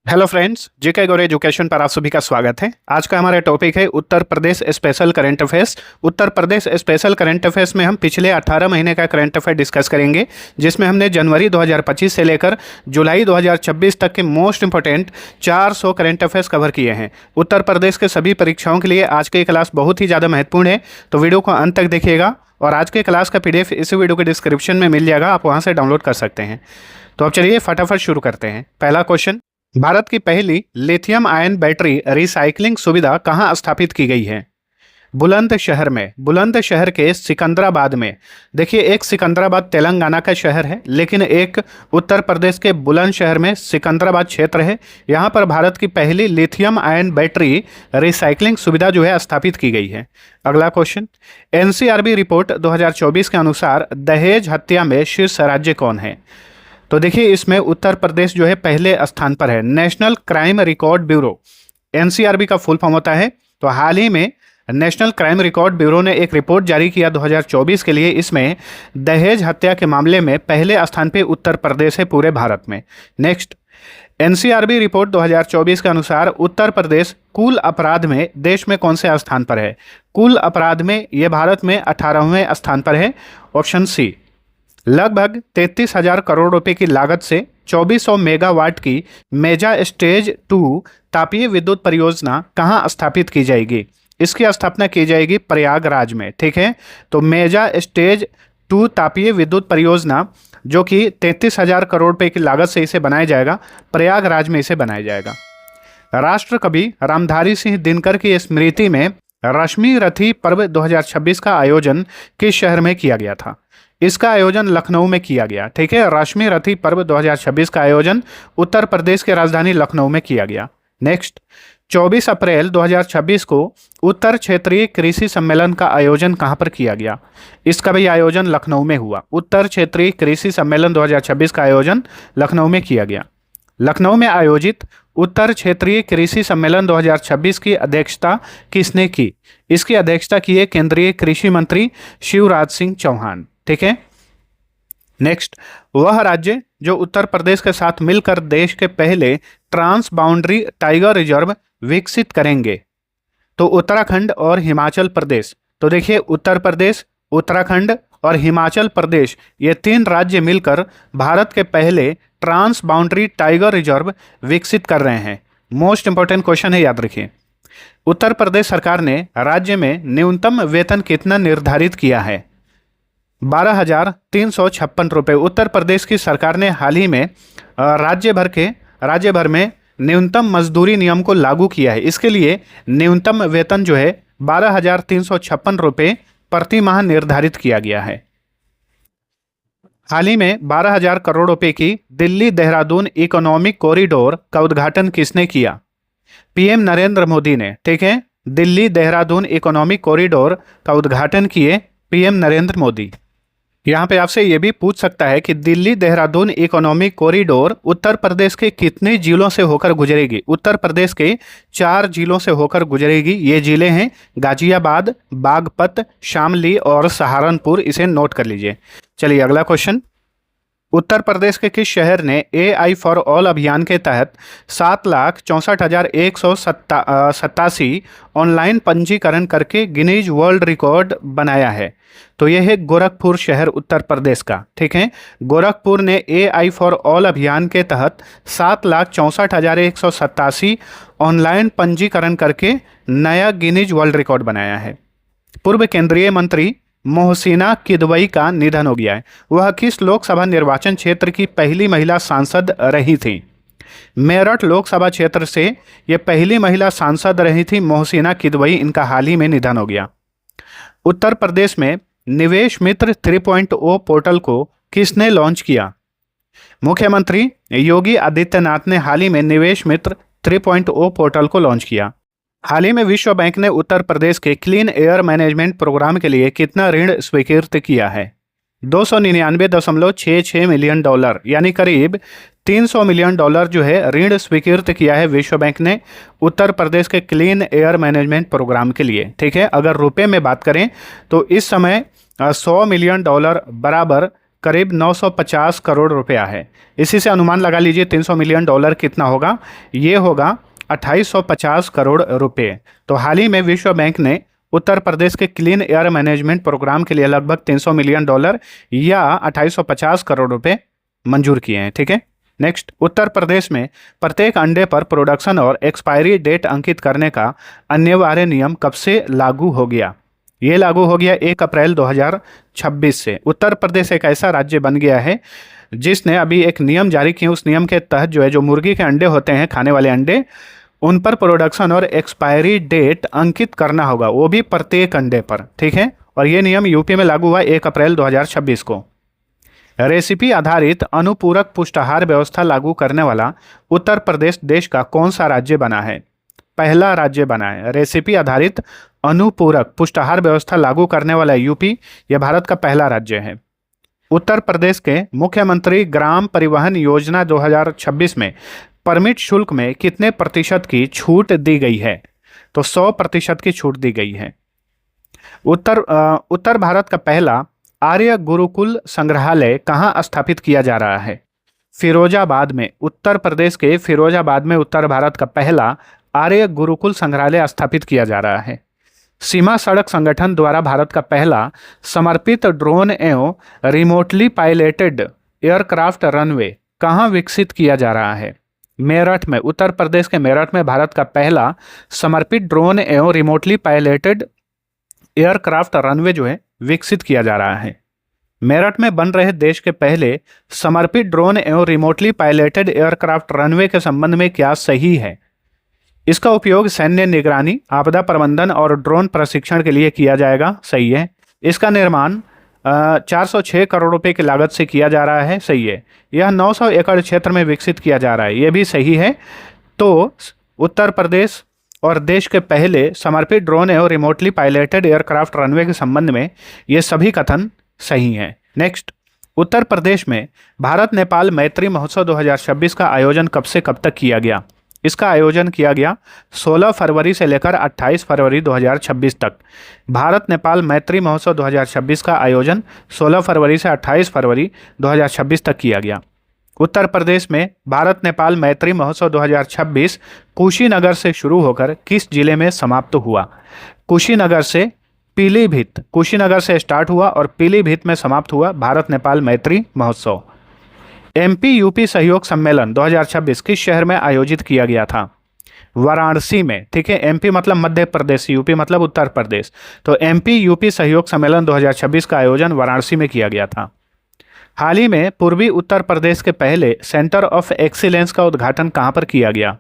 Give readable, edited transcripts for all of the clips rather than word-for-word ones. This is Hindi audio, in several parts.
हेलो फ्रेंड्स, जेके गौर एजुकेशन पर आप सभी का स्वागत है। आज का हमारा टॉपिक है उत्तर प्रदेश special current affairs. Uttar Pradesh special current affairs में हम पिछले 18 महीने का करंट अफेयर डिस्कस करेंगे, जिसमें हमने जनवरी 2025 से लेकर जुलाई 2026 तक के most important 400 current affairs cover किए हैं। उत्तर प्रदेश के सभी परीक्षाओं के लिए आज की क्लास बहुत ही ज़्यादा महत्वपूर्ण है, तो वीडियो को अंत तक देखिएगा। और आज के क्लास का PDF इस वीडियो के डिस्क्रिप्शन में मिल जाएगा, आप वहाँ से डाउनलोड कर सकते हैं। तो अब चलिए फटाफट शुरू करते हैं। पहला क्वेश्चन, भारत की पहली लिथियम आयन बैटरी रिसाइकलिंग सुविधा कहाँ स्थापित की गई है? बुलंदशहर में, बुलंदशहर के सिकंदराबाद में। देखिए, एक सिकंदराबाद तेलंगाना का शहर है, लेकिन एक उत्तर प्रदेश के बुलंदशहर में सिकंदराबाद क्षेत्र है। यहाँ पर भारत की पहली लिथियम आयन बैटरी रिसाइकलिंग सुविधा जो है स्थापित की गई है। अगला क्वेश्चन, NCRB रिपोर्ट 2024 के अनुसार दहेज हत्या में शीर्ष राज्य कौन है? तो देखिए, इसमें उत्तर प्रदेश जो है पहले स्थान पर है। National crime record bureau, NCRB का फुल फॉर्म होता है। तो हाल ही में नेशनल क्राइम रिकॉर्ड ब्यूरो ने एक रिपोर्ट जारी किया 2024 के लिए। इसमें दहेज हत्या के मामले में पहले स्थान पे उत्तर प्रदेश है पूरे भारत में। नेक्स्ट, NCRB रिपोर्ट 2024 के अनुसार उत्तर प्रदेश कुल अपराध में देश में कौन से स्थान पर है? कुल अपराध में ये भारत में 18वें स्थान पर है। Option C. लगभग 33,000 करोड़ रुपए की लागत से 2400 मेगावाट की मेजा स्टेज 2 तापीय विद्युत परियोजना कहाँ स्थापित की जाएगी? इसकी स्थापना की जाएगी प्रयागराज में। ठीक है, तो मेजा स्टेज 2 तापीय विद्युत परियोजना जो कि 33,000 करोड़ रुपए की लागत से इसे बनाया जाएगा, प्रयागराज में इसे बनाया जाएगा। राष्ट्र कवि रामधारी सिंह दिनकर की स्मृति में रश्मि रथी पर्व 2026 का आयोजन किस शहर में किया गया था? इसका आयोजन लखनऊ में किया गया। ठीक है, रश्मि रथी पर्व 2026 का आयोजन उत्तर प्रदेश के राजधानी लखनऊ में किया गया। नेक्स्ट, 24 अप्रैल 2026 को उत्तर क्षेत्रीय कृषि सम्मेलन का आयोजन कहां पर किया गया? इसका भी आयोजन लखनऊ में हुआ। उत्तर क्षेत्रीय कृषि सम्मेलन 2026 का आयोजन लखनऊ में किया गया। लखनऊ में आयोजित उत्तर क्षेत्रीय कृषि सम्मेलन 2026 की अध्यक्षता किसने की? इसकी अध्यक्षता की है केंद्रीय कृषि मंत्री शिवराज सिंह चौहान। ठीक है। नेक्स्ट, वह राज्य जो उत्तर प्रदेश के साथ मिलकर देश के पहले ट्रांस बाउंड्री टाइगर रिजर्व विकसित करेंगे, तो उत्तराखंड और हिमाचल प्रदेश। तो देखिए, उत्तर प्रदेश, उत्तराखंड और हिमाचल प्रदेश ये 3 राज्य मिलकर भारत के पहले ट्रांस बाउंड्री टाइगर रिजर्व विकसित कर रहे हैं। मोस्ट इंपॉर्टेंट क्वेश्चन है, याद रखिए। उत्तर प्रदेश सरकार ने राज्य में न्यूनतम वेतन कितना निर्धारित किया है? 12,356 रुपये। उत्तर प्रदेश की सरकार ने हाल ही में राज्य भर में न्यूनतम मजदूरी नियम को लागू किया है। इसके लिए न्यूनतम वेतन जो है 12,356 रुपये प्रति माह निर्धारित किया गया है। हाल ही में 12,000 करोड़ रुपए की दिल्ली देहरादून इकोनॉमिक कॉरिडोर का उद्घाटन किसने किया? PM नरेंद्र मोदी ने। ठीक है, दिल्ली देहरादून इकोनॉमिक कॉरिडोर का उद्घाटन किए PM नरेंद्र मोदी। यहाँ पे आपसे ये भी पूछ सकता है कि दिल्ली देहरादून इकोनॉमिक कॉरिडोर उत्तर प्रदेश के कितने जिलों से होकर गुजरेगी? उत्तर प्रदेश के 4 जिलों से होकर गुजरेगी। ये जिले हैं गाजियाबाद, बागपत, शामली और सहारनपुर। इसे नोट कर लीजिए। चलिए अगला क्वेश्चन, उत्तर प्रदेश के किस शहर ने AI फॉर ऑल अभियान के तहत 7,64,187 ऑनलाइन पंजीकरण करके गिनीज वर्ल्ड रिकॉर्ड बनाया है? तो यह है गोरखपुर शहर, उत्तर प्रदेश का। ठीक है, गोरखपुर ने AI फॉर ऑल अभियान के तहत 7,64,187 ऑनलाइन पंजीकरण करके नया गिनीज वर्ल्ड रिकॉर्ड बनाया है। पूर्व केंद्रीय मंत्री मोहसिना किदवई का निधन हो गया है। वह किस लोकसभा निर्वाचन क्षेत्र की पहली महिला सांसद रही थी? मेरठ लोकसभा क्षेत्र से ये पहली महिला सांसद रही थी मोहसिना किदवई। इनका हाल ही में निधन हो गया। उत्तर प्रदेश में निवेश मित्र 3.0 पोर्टल को किसने लॉन्च किया? मुख्यमंत्री योगी आदित्यनाथ ने हाल ही में निवेश मित्र 3.0 पोर्टल को लॉन्च किया। हाल ही में विश्व बैंक ने उत्तर प्रदेश के क्लीन एयर मैनेजमेंट प्रोग्राम के लिए कितना ऋण स्वीकृत किया है? 299.66 मिलियन डॉलर, यानी करीब 300 मिलियन डॉलर जो है ऋण स्वीकृत किया है विश्व बैंक ने उत्तर प्रदेश के क्लीन एयर मैनेजमेंट प्रोग्राम के लिए। ठीक है, अगर रुपए में बात करें तो इस समय 100 मिलियन डॉलर बराबर करीब 950 करोड़ रुपया है। इसी से अनुमान लगा लीजिए 300 मिलियन डॉलर कितना होगा, ये होगा 2850 करोड़ रुपए। तो हाल ही में विश्व बैंक ने उत्तर प्रदेश के क्लीन एयर मैनेजमेंट प्रोग्राम के लिए लगभग 300 मिलियन डॉलर या 2850 करोड़ रुपए मंजूर किए हैं। ठीक है, नेक्स्ट, उत्तर प्रदेश में प्रत्येक अंडे पर प्रोडक्शन और एक्सपायरी डेट अंकित करने का अनिवार्य नियम कब से लागू हो गया? ये लागू हो गया 1 अप्रैल 2026 से। उत्तर प्रदेश एक ऐसा राज्य बन गया है जिसने अभी एक नियम जारी किया। उस नियम के तहत जो है, जो मुर्गी के अंडे होते हैं, खाने वाले अंडे, उन पर प्रोडक्शन और एक्सपायरी डेट अंकित करना होगा, वो भी प्रत्येक अंडे पर। ठीक है, और ये नियम यूपी में लागू हुआ 1 अप्रैल 2026 को। रेसिपी आधारित अनुपूरक पुष्टाहार व्यवस्था लागू करने वाला उत्तर प्रदेश देश का कौन सा राज्य बना है? पहला राज्य बना है। रेसिपी आधारित अनुपूरक पुष्टाहार व्यवस्था लागू करने वाला यूपी, यह भारत का पहला राज्य है। उत्तर प्रदेश के मुख्यमंत्री ग्राम परिवहन योजना 2026 में परमिट शुल्क में कितने प्रतिशत की छूट दी गई है? तो 100% की छूट दी गई है। उत्तर भारत का पहला आर्य गुरुकुल संग्रहालय कहाँ स्थापित किया जा रहा है? फिरोजाबाद में। उत्तर प्रदेश के फिरोजाबाद में उत्तर भारत का पहला आर्य गुरुकुल संग्रहालय स्थापित किया जा रहा है। सीमा सड़क संगठन द्वारा भारत का पहला समर्पित ड्रोन एवं रिमोटली पायलटेड एयरक्राफ्ट रनवे कहाँ विकसित किया जा रहा है? मेरठ में। उत्तर प्रदेश के मेरठ में भारत का पहला समर्पित ड्रोन एवं रिमोटली पायलटेड एयरक्राफ्ट रनवे जो है विकसित किया जा रहा है। मेरठ में बन रहे देश के पहले समर्पित ड्रोन एवं रिमोटली पायलटेड एयरक्राफ्ट रनवे के संबंध में क्या सही है? इसका उपयोग सैन्य निगरानी, आपदा प्रबंधन और ड्रोन प्रशिक्षण के लिए किया जाएगा। सही है। इसका निर्माण 406 करोड़ रुपए की लागत से किया जा रहा है। सही है। यह 900 एकड़ क्षेत्र में विकसित किया जा रहा है। यह भी सही है। तो उत्तर प्रदेश और देश के पहले समर्पित ड्रोन एवं रिमोटली पायलटेड एयरक्राफ्ट रनवे के संबंध में ये सभी कथन सही हैं। नेक्स्ट, उत्तर प्रदेश में भारत नेपाल मैत्री महोत्सव 2026 का आयोजन कब से कब तक किया गया? इसका आयोजन किया गया 16 फरवरी से लेकर 28 फरवरी 2026 तक। भारत नेपाल मैत्री महोत्सव 2026 का आयोजन 16 फरवरी से 28 फरवरी 2026 तक किया गया। उत्तर प्रदेश में भारत नेपाल मैत्री महोत्सव 2026 कुशीनगर से शुरू होकर किस जिले में समाप्त हुआ? कुशीनगर से पीलीभीत। कुशीनगर से स्टार्ट हुआ और पीलीभीत में समाप्त हुआ भारत नेपाल मैत्री महोत्सव। एमपी यूपी सहयोग सम्मेलन 2026 किस शहर में आयोजित किया गया था? वाराणसी में। ठीक है, एमपी मतलब मध्य प्रदेश, यूपी मतलब उत्तर प्रदेश। तो एमपी यूपी सहयोग सम्मेलन 2026 का आयोजन वाराणसी में किया गया था। हाल ही में पूर्वी उत्तर प्रदेश के पहले सेंटर ऑफ एक्सीलेंस का उद्घाटन कहां पर किया गया?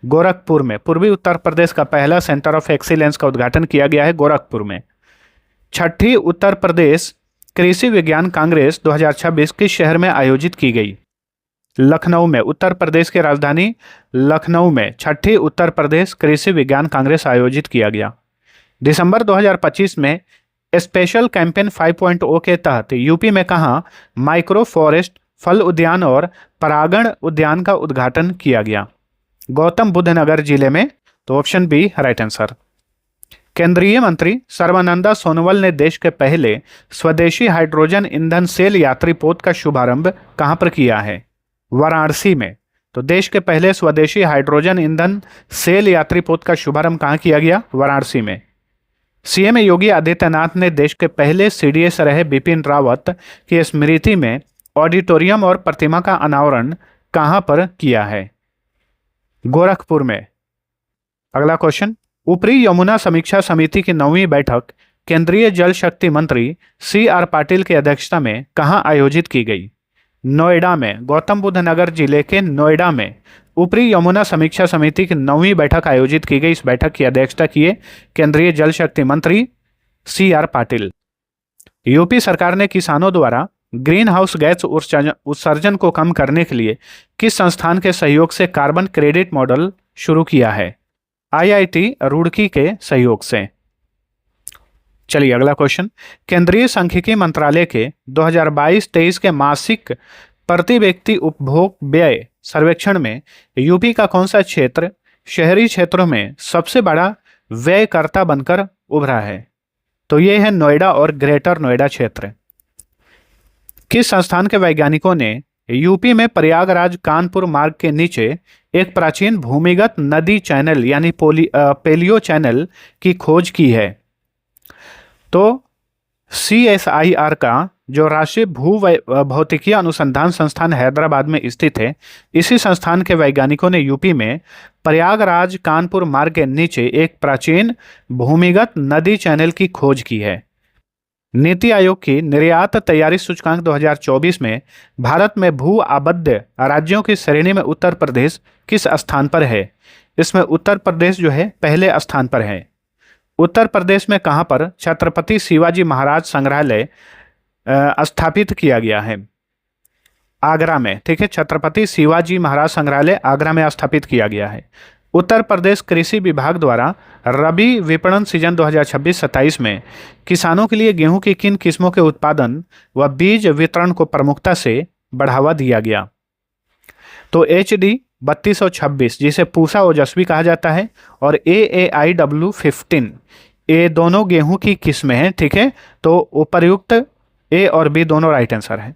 गोरखपुर में। पूर्वी उत्तर प्रदेश का पहला सेंटर ऑफ एक्सीलेंस का उद्घाटन किया गया है गोरखपुर में। छठी उत्तर प्रदेश कृषि विज्ञान कांग्रेस 2026 किस शहर में आयोजित की गई? लखनऊ में। उत्तर प्रदेश की राजधानी लखनऊ में छठी उत्तर प्रदेश कृषि विज्ञान कांग्रेस आयोजित किया गया। दिसंबर 2025 में स्पेशल कैंपेन 5.0 के तहत यूपी में कहां माइक्रो फॉरेस्ट, फल उद्यान और परागण उद्यान का उद्घाटन किया गया? गौतम बुद्ध नगर जिले में। तो ऑप्शन बी राइट आंसर। केंद्रीय मंत्री सर्बानंद सोनोवाल ने देश के पहले स्वदेशी हाइड्रोजन ईंधन सेल यात्री पोत का शुभारंभ कहां पर किया है? वाराणसी में। तो देश के पहले स्वदेशी हाइड्रोजन ईंधन सेल यात्री पोत का शुभारंभ कहां किया गया? वाराणसी में। सीएम योगी आदित्यनाथ ने देश के पहले सीडीएस रहे बिपिन रावत की स्मृति में ऑडिटोरियम और प्रतिमा का अनावरण कहां पर किया है? गोरखपुर में। अगला क्वेश्चन, ऊपरी यमुना समीक्षा समिति की 9वीं बैठक केंद्रीय जल शक्ति मंत्री CR पाटिल की अध्यक्षता में कहां आयोजित की गई? नोएडा में। गौतम बुद्ध नगर जिले के नोएडा में ऊपरी यमुना समीक्षा समिति की 9वीं बैठक आयोजित की गई। इस बैठक की अध्यक्षता किए केंद्रीय जल शक्ति मंत्री CR पाटिल। यूपी सरकार ने किसानों द्वारा ग्रीन हाउस गैस उत्सर्जन को कम करने के लिए किस संस्थान के सहयोग से कार्बन क्रेडिट मॉडल शुरू किया है? IIT रुड़की के सहयोग से। चलिए अगला क्वेश्चन, केंद्रीय सांख्यिकी मंत्रालय के 2022-23 के मासिक प्रति व्यक्ति उपभोग व्यय सर्वेक्षण में यूपी का कौन सा क्षेत्र शहरी क्षेत्रों में सबसे बड़ा व्ययकर्ता बनकर उभरा है? तो ये है नोएडा और ग्रेटर नोएडा क्षेत्र। किस संस्थान के वैज्ञानिकों ने यूपी में प्रयागराज कानपुर मार्ग के नीचे एक प्राचीन भूमिगत नदी चैनल यानी पेलियो चैनल की खोज की है? तो CSIR का जो राष्ट्रीय भौतिकीय अनुसंधान संस्थान हैदराबाद में स्थित है, इसी संस्थान के वैज्ञानिकों ने यूपी में प्रयागराज कानपुर मार्ग के नीचे एक प्राचीन भूमिगत नदी चैनल की खोज की है। नीति आयोग की निर्यात तैयारी सूचकांक 2024 में भारत में भू आबद्ध राज्यों की श्रेणी में उत्तर प्रदेश किस स्थान पर है? इसमें उत्तर प्रदेश जो है पहले स्थान पर है। उत्तर प्रदेश में कहां पर छत्रपति शिवाजी महाराज संग्रहालय स्थापित किया गया है? आगरा में। ठीक है, छत्रपति शिवाजी महाराज संग्रहालय आगरा में स्थापित किया गया है। उत्तर प्रदेश कृषि विभाग द्वारा रबी विपणन सीजन 2026-27 में किसानों के लिए गेहूं की किन किस्मों के उत्पादन व बीज वितरण को प्रमुखता से बढ़ावा दिया गया? तो HD 3226 जिसे पूसा ओजस्वी कहा जाता है और AAIW 15, ये दोनों गेहूं की किस्में हैं। ठीक है, तो उपर्युक्त A और B दोनों राइट आंसर है।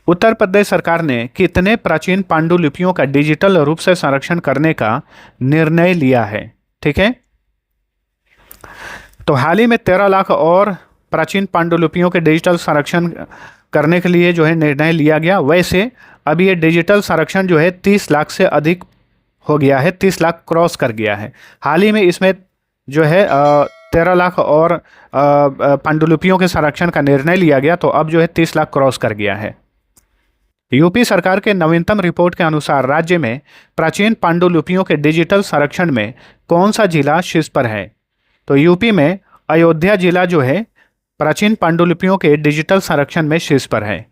उत्तर प्रदेश सरकार ने कितने प्राचीन पांडुलिपियों का डिजिटल रूप से संरक्षण करने का निर्णय लिया है? ठीक है, तो हाल ही में 13 लाख और प्राचीन पांडुलिपियों के डिजिटल संरक्षण करने के लिए जो है निर्णय लिया गया। वैसे अभी ये डिजिटल संरक्षण जो है 30 लाख से अधिक हो गया है, 30 लाख क्रॉस कर गया है। हाल ही में इसमें जो है 13 लाख और पांडुलिपियों के संरक्षण का निर्णय लिया गया, तो अब जो है 30 लाख क्रॉस कर गया है। यूपी सरकार के नवीनतम रिपोर्ट के अनुसार राज्य में प्राचीन पांडुलिपियों के डिजिटल संरक्षण में कौन सा जिला शीर्ष पर है? तो यूपी में अयोध्या जिला जो है प्राचीन पांडुलिपियों के डिजिटल संरक्षण में शीर्ष पर है।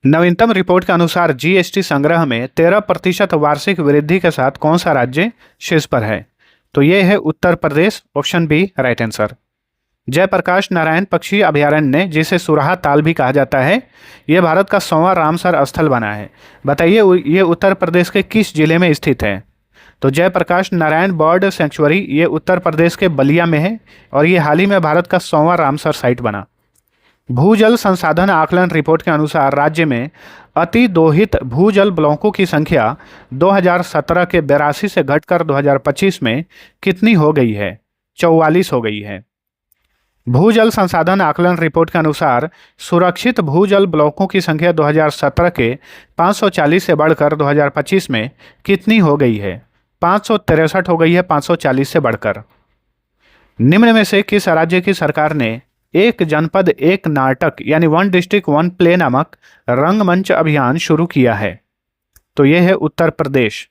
नवीनतम रिपोर्ट के अनुसार GST संग्रह में 13% वार्षिक वृद्धि के साथ कौन सा राज्य शीर्ष पर है? तो यह है Uttar Pradesh, option B right answer. Jayaprakash Narayan पक्षी अभयारण्य जिसे सुराहा ताल भी कहा जाता है, यह भारत का 100वां रामसर स्थल बना है। बताइए ये उत्तर प्रदेश के किस जिले में स्थित है? तो जयप्रकाश नारायण बर्ड सेंचुरी ये उत्तर प्रदेश के बलिया में है और ये हाल ही में भारत का 100वां रामसर साइट बना। भूजल संसाधन आकलन रिपोर्ट के अनुसार राज्य में अति दोहित भूजल ब्लॉकों की संख्या 2017 के 82 से घटकर 2025 में कितनी हो गई है? 44 हो गई है। भूजल संसाधन आकलन रिपोर्ट के अनुसार सुरक्षित भूजल ब्लॉकों की संख्या 2017 के 540 से बढ़कर 2025 में कितनी हो गई है? 563 हो गई है, 540 से बढ़कर। निम्न में से किस राज्य की सरकार ने एक जनपद एक नाटक यानी 1 डिस्ट्रिक्ट 1 प्ले नामक रंगमंच अभियान शुरू किया है? तो यह है उत्तर प्रदेश।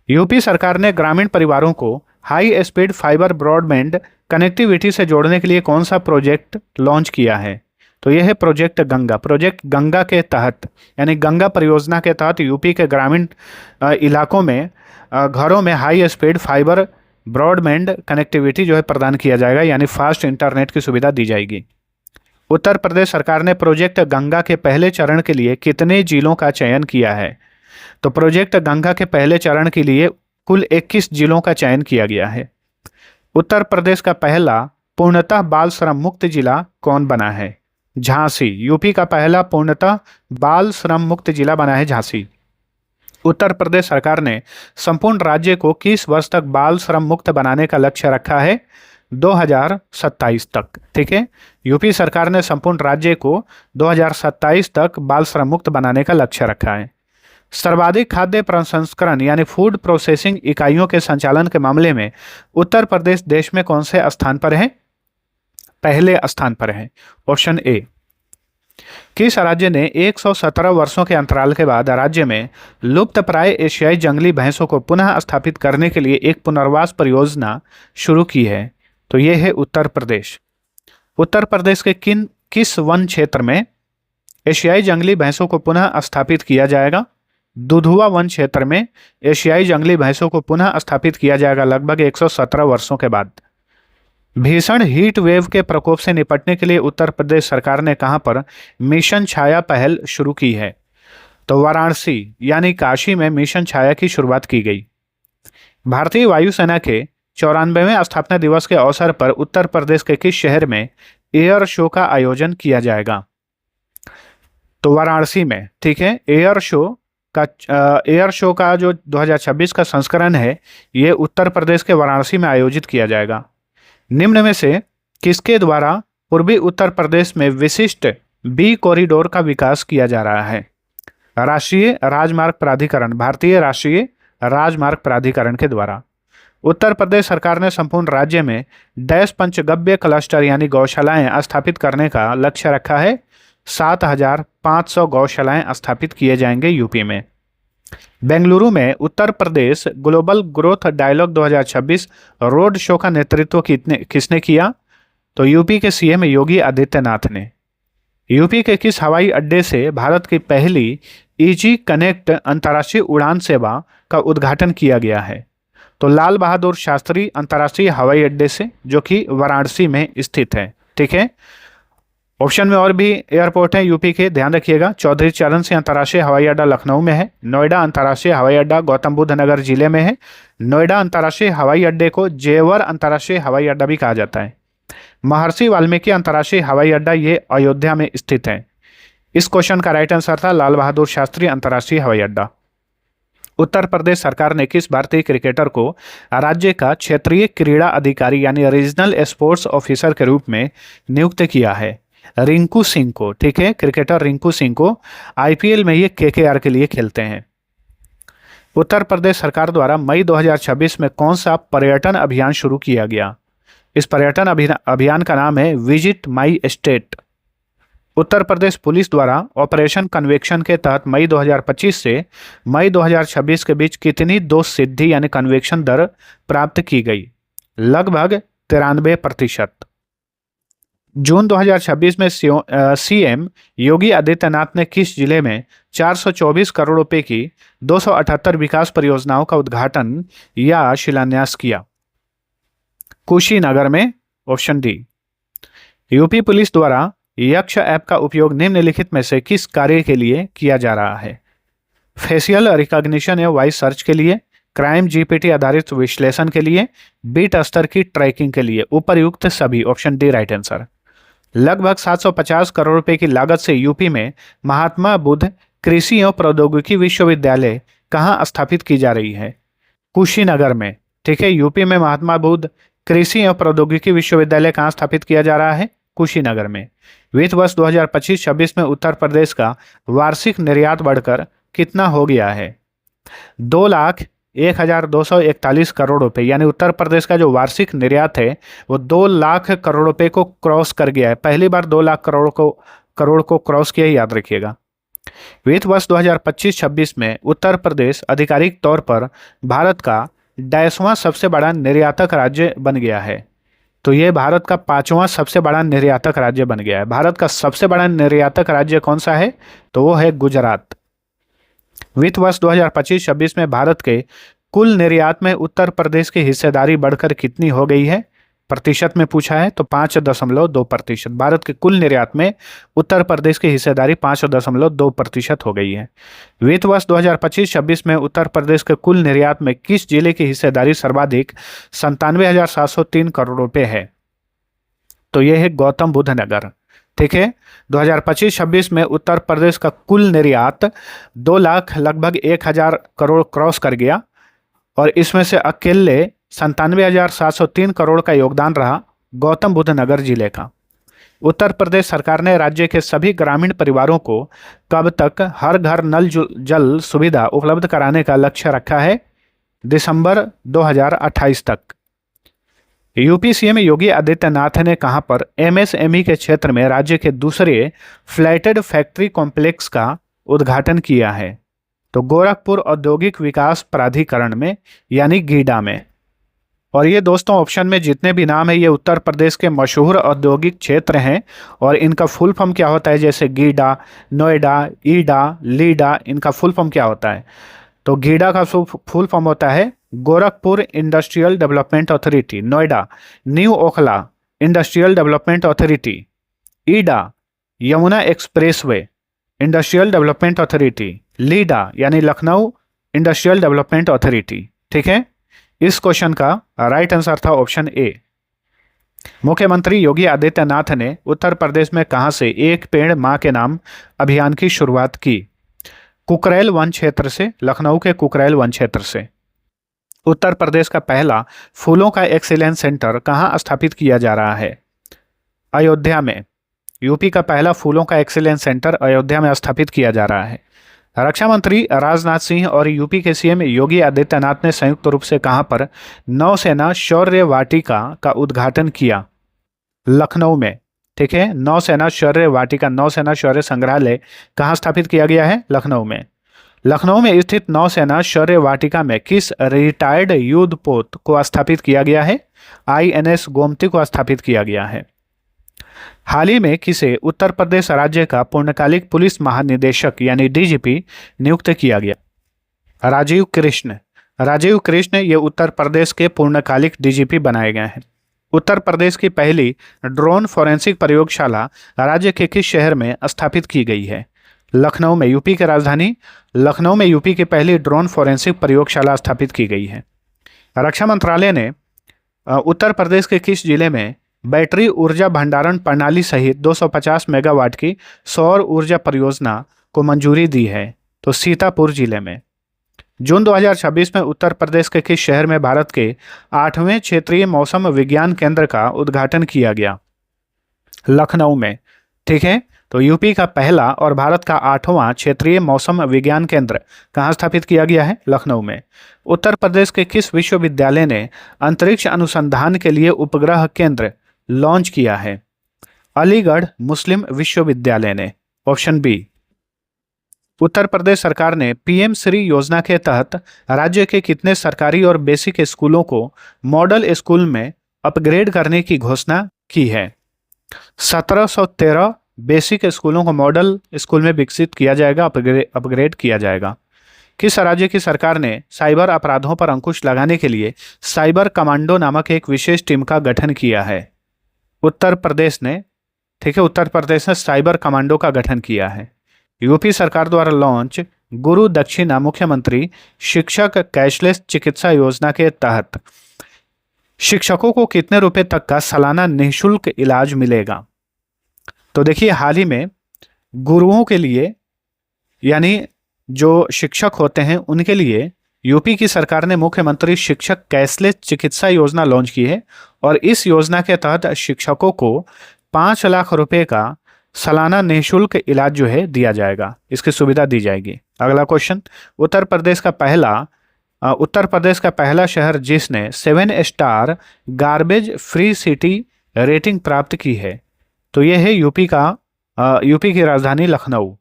यूपी सरकार ने ग्रामीण परिवारों को high speed fibre broadband connectivity से जोड़ने के लिए कौन सा प्रोजेक्ट लॉन्च किया है? तो यह है प्रोजेक्ट गंगा। प्रोजेक्ट गंगा के तहत यानी गंगा परियोजना के तहत यूपी के ग्रामीण इलाकों में घरों में high speed fibre broadband connectivity जो है प्रदान किया जाएगा, यानी फास्ट इंटरनेट की सुविधा दी जाएगी। उत्तर प्रदेश सरकार ने प्रोजेक्ट गंगा के पहले चरण के लिए कितने जिलों का चयन किया है? तो प्रोजेक्ट गंगा के पहले चरण के लिए कुल 21 जिलों का चयन किया गया है। उत्तर प्रदेश का पहला पूर्णतः बाल श्रम मुक्त जिला कौन बना है? झांसी। यूपी का पहला पूर्णतः बाल श्रम मुक्त जिला बना है झांसी। उत्तर प्रदेश सरकार ने संपूर्ण राज्य को किस वर्ष तक बाल श्रम मुक्त बनाने का लक्ष्य रखा है? 2027 तक। ठीक है, यूपी सरकार ने संपूर्ण राज्य को 2027 तक बाल श्रम मुक्त बनाने का लक्ष्य रखा है। सर्वाधिक खाद्य प्रसंस्करण यानी फूड प्रोसेसिंग इकाइयों के संचालन के मामले में उत्तर प्रदेश देश में कौन से स्थान पर है? पहले स्थान पर है, ऑप्शन ए। किस राज्य ने 117 वर्षों के अंतराल के बाद राज्य में लुप्तप्राय एशियाई जंगली भैंसों को पुनः स्थापित करने के लिए एक पुनर्वास परियोजना शुरू की है? तो यह है उत्तर प्रदेश। उत्तर प्रदेश के किस वन क्षेत्र में एशियाई जंगली भैंसों को पुनः स्थापित किया जाएगा? दुधुआ वन क्षेत्र में एशियाई जंगली भैंसों को पुनः स्थापित किया जाएगा लगभग 117 वर्षों के बाद। भीषण हीट वेव के प्रकोप से निपटने के लिए उत्तर प्रदेश सरकार ने कहां पर मिशन छाया पहल शुरू की है? तो वाराणसी यानी काशी में मिशन छाया की शुरुआत की गई। भारतीय वायुसेना के 94वें स्थापना दिवस के अवसर पर उत्तर प्रदेश के किस शहर में एयर शो का आयोजन किया जाएगा? तो वाराणसी में, ठीक है। एयर शो का जो 2026 का संस्करण है ये उत्तर प्रदेश के वाराणसी में आयोजित किया जाएगा। निम्न में से किसके द्वारा पूर्वी उत्तर प्रदेश में विशिष्ट बी कॉरिडोर का विकास किया जा रहा है? राष्ट्रीय राजमार्ग प्राधिकरण, भारतीय राष्ट्रीय राजमार्ग प्राधिकरण के द्वारा। उत्तर प्रदेश सरकार ने संपूर्ण राज्य में डैश पंचगव्य क्लस्टर यानी गौशालाएं स्थापित करने का लक्ष्य रखा है। 7,500 गौशालाएं स्थापित किए जाएंगे यूपी में। बेंगलुरु में Uttar Pradesh global growth dialogue 2026 road show का नेतृत्व किसने किया? तो यूपी के सीएम योगी आदित्यनाथ ने। यूपी के किस हवाई अड्डे से भारत की पहली ईजी कनेक्ट अंतर्राष्ट्रीय उड़ान सेवा का उद्घाटन किया गया है? तो लाल बहादुर शास्त्री अंतर्राष्ट्रीय हवाई अड्डे से, जो कि वाराणसी में स्थित है, ठीक है। ऑप्शन में और भी एयरपोर्ट है यूपी के, ध्यान रखिएगा। चौधरी चरण सिंह अंतर्राष्ट्रीय हवाई अड्डा लखनऊ में है। नोएडा अंतर्राष्ट्रीय हवाई अड्डा गौतम बुद्ध नगर जिले में है। नोएडा अंतर्राष्ट्रीय हवाई अड्डे को जेवर अंतर्राष्ट्रीय हवाई अड्डा भी कहा जाता है। महर्षि वाल्मीकि अंतर्राष्ट्रीय हवाई अड्डा ये अयोध्या में स्थित है। इस क्वेश्चन का राइट आंसर था लाल बहादुर शास्त्री अंतर्राष्ट्रीय हवाई अड्डा। उत्तर प्रदेश सरकार ने किस भारतीय क्रिकेटर को राज्य का क्षेत्रीय क्रीड़ा अधिकारी यानी रीजनल स्पोर्ट्स ऑफिसर के रूप में नियुक्त किया है? रिंकू सिंह को, ठीक है। क्रिकेटर रिंकू सिंह को आईपीएल में ये केकेआर के लिए खेलते हैं। उत्तर प्रदेश सरकार द्वारा मई 2026 में कौन सा पर्यटन अभियान शुरू किया गया? इस पर्यटन अभियान का नाम है visit my state. Uttar Pradesh police द्वारा ऑपरेशन कन्वेक्शन के तहत मई 2025 से मई 2026 के बीच कितनी दोष सिद्धि यानी कन्वेक्शन दर प्राप्त की गई? लगभग 93%। जून 2026 में सीएम योगी आदित्यनाथ ने किस जिले में 424 करोड़ रुपए की 278 विकास परियोजनाओं का उद्घाटन या शिलान्यास किया? कुशीनगर में, ऑप्शन डी। यूपी पुलिस द्वारा यक्ष ऐप का उपयोग निम्नलिखित में से किस कार्य के लिए किया जा रहा है? फेशियल रिकॉग्निशन या वॉइस सर्च के लिए, क्राइम जीपीटी आधारित विश्लेषण के लिए, बीट स्तर की ट्रैकिंग के लिए, उपर्युक्त सभी, ऑप्शन डी राइट आंसर। लगभग 750 करोड़ रुपए की लागत से यूपी में महात्मा बुद्ध कृषि एवं प्रौद्योगिकी विश्वविद्यालय कहाँ स्थापित की जा रही है? कुशीनगर में, ठीक है। यूपी में महात्मा बुद्ध कृषि एवं प्रौद्योगिकी विश्वविद्यालय कहाँ स्थापित किया जा रहा है? कुशीनगर में। वित्त वर्ष 2025-26 में उत्तर प्रदेश का वार्षिक निर्यात बढ़कर कितना हो गया है? 2,01,241 करोड़ रुपए, यानी उत्तर प्रदेश का जो वार्षिक निर्यात है वो 2 लाख करोड़ रुपए को क्रॉस कर गया है। पहली बार 2 लाख करोड़ को क्रॉस किया, याद रखिएगा। वित्त वर्ष 2025-26 में उत्तर प्रदेश आधिकारिक तौर पर भारत का 10वां सबसे बड़ा निर्यातक राज्य बन गया है। तो ये भारत का 5वां सबसे बड़ा निर्यातक राज्य बन गया है। भारत का सबसे बड़ा निर्यातक राज्य कौन सा है? तो वो है गुजरात। वित्त वर्ष 2025-26 में भारत के कुल निर्यात में उत्तर प्रदेश की हिस्सेदारी बढ़कर कितनी हो गई है? प्रतिशत में पूछा है तो 5.2%। भारत के कुल निर्यात में उत्तर प्रदेश की हिस्सेदारी 5.2% हो गई है। वित्त वर्ष 2025-26 में उत्तर प्रदेश के कुल निर्यात में किस जिले की हिस्सेदारी सर्वाधिक 97,703 करोड़ रुपए है? तो यह है गौतम बुद्ध नगर, ठीक है। 2025-26 में उत्तर प्रदेश का कुल निर्यात 2 लाख लगभग 1,000 करोड़ क्रॉस कर गया और इसमें से अकेले 97,703 करोड़ का योगदान रहा गौतम बुद्ध नगर जिले का। उत्तर प्रदेश सरकार ने राज्य के सभी ग्रामीण परिवारों को कब तक हर घर नल जल सुविधा उपलब्ध कराने का लक्ष्य रखा है? दिसंबर 2028 तक। यूपी सीएम योगी आदित्यनाथ ने कहां पर एमएसएमई के क्षेत्र में राज्य के दूसरे फ्लैटेड फैक्ट्री कॉम्प्लेक्स का उद्घाटन किया है? तो गोरखपुर औद्योगिक विकास प्राधिकरण में, यानी गीडा में। और ये दोस्तों ऑप्शन में जितने भी नाम है ये उत्तर प्रदेश के मशहूर औद्योगिक क्षेत्र हैं और इनका फुल फॉर्म क्या होता है? जैसे गीडा, नोएडा, ईडा, लीडा, इनका फुल फॉर्म क्या होता है? तो गीडा का फुल फॉर्म होता है Gorakhpur industrial development authority, Noida new Okhla industrial development authority, ईडा Yamuna expressway industrial development authority, लीडा यानी लखनऊ इंडस्ट्रियल डेवलपमेंट अथॉरिटी, ठीक है। इस क्वेश्चन का राइट आंसर था ऑप्शन ए। मुख्यमंत्री योगी आदित्यनाथ ने उत्तर प्रदेश में कहां से एक पेड़ मां के नाम अभियान की शुरुआत की? कुकरेल वन क्षेत्र से, लखनऊ के कुकरेल वन क्षेत्र से। उत्तर प्रदेश का पहला फूलों का एक्सीलेंस सेंटर कहां स्थापित किया जा रहा है? अयोध्या में। यूपी का पहला फूलों का एक्सीलेंस सेंटर अयोध्या में स्थापित किया जा रहा है। रक्षा मंत्री राजनाथ सिंह और यूपी के सीएम योगी आदित्यनाथ ने संयुक्त रूप से कहां पर नौसेना शौर्य वाटिका का उद्घाटन किया? लखनऊ में। ठीक है, नौसेना शौर्य वाटिका, नौसेना शौर्य संग्रहालय कहाँ स्थापित किया गया है? लखनऊ में। लखनऊ में स्थित नौसेना शौर्य वाटिका में किस रिटायर्ड युद्धपोत को स्थापित किया गया है? आईएनएस गोमती को स्थापित किया गया है। हाल ही में किसे उत्तर प्रदेश राज्य का पूर्णकालिक पुलिस महानिदेशक यानी डीजीपी नियुक्त किया गया? राजीव कृष्ण। राजीव कृष्ण ये उत्तर प्रदेश के पूर्णकालिक डीजीपी बनाए गए हैं। उत्तर प्रदेश की पहली ड्रोन फोरेंसिक प्रयोगशाला राज्य के किस शहर में स्थापित की गई है? लखनऊ में। यूपी की राजधानी लखनऊ में यूपी की पहली ड्रोन फोरेंसिक प्रयोगशाला स्थापित की गई है। रक्षा मंत्रालय ने उत्तर प्रदेश के किस जिले में बैटरी ऊर्जा भंडारण प्रणाली सहित 250 मेगावाट की सौर ऊर्जा परियोजना को मंजूरी दी है? तो सीतापुर जिले में। जून 2026 में उत्तर प्रदेश के किस शहर में भारत के 8वें क्षेत्रीय मौसम विज्ञान केंद्र का उद्घाटन किया गया? लखनऊ में। ठीक है, तो यूपी का पहला और भारत का 8वां क्षेत्रीय मौसम विज्ञान केंद्र कहाँ स्थापित किया गया है? लखनऊ में। उत्तर प्रदेश के किस विश्वविद्यालय ने अंतरिक्ष अनुसंधान के लिए उपग्रह केंद्र लॉन्च किया है? अलीगढ़ मुस्लिम विश्वविद्यालय ने। Option B. उत्तर प्रदेश सरकार ने पीएम श्री योजना के तहत राज्य के कितने सरकारी और बेसिक स्कूलों को मॉडल स्कूल में अपग्रेड करने की घोषणा की है? 1713 बेसिक स्कूलों को मॉडल स्कूल में विकसित किया जाएगा, अपग्रेड किया जाएगा। किस राज्य की सरकार ने साइबर अपराधों पर अंकुश लगाने के लिए साइबर कमांडो नामक एक विशेष टीम का गठन किया है? उत्तर प्रदेश ने। ठीक है, उत्तर प्रदेश ने साइबर कमांडो का गठन किया है। यूपी सरकार द्वारा लॉन्च गुरु दक्षिणा मुख्यमंत्री शिक्षक कैशलेस चिकित्सा योजना के तहत शिक्षकों को कितने रुपए तक का सालाना निःशुल्क इलाज मिलेगा? तो देखिए, हाल ही में गुरुओं के लिए यानी जो शिक्षक होते हैं उनके लिए यूपी की सरकार ने मुख्यमंत्री शिक्षक कैशलेस चिकित्सा योजना लॉन्च की है और इस योजना के तहत शिक्षकों को 5 लाख रुपए का सालाना निःशुल्क इलाज जो है दिया जाएगा, इसकी सुविधा दी जाएगी। अगला क्वेश्चन, उत्तर प्रदेश का पहला शहर जिसने 7 star garbage free city rating प्राप्त की है? तो यह है यूपी की राजधानी लखनऊ।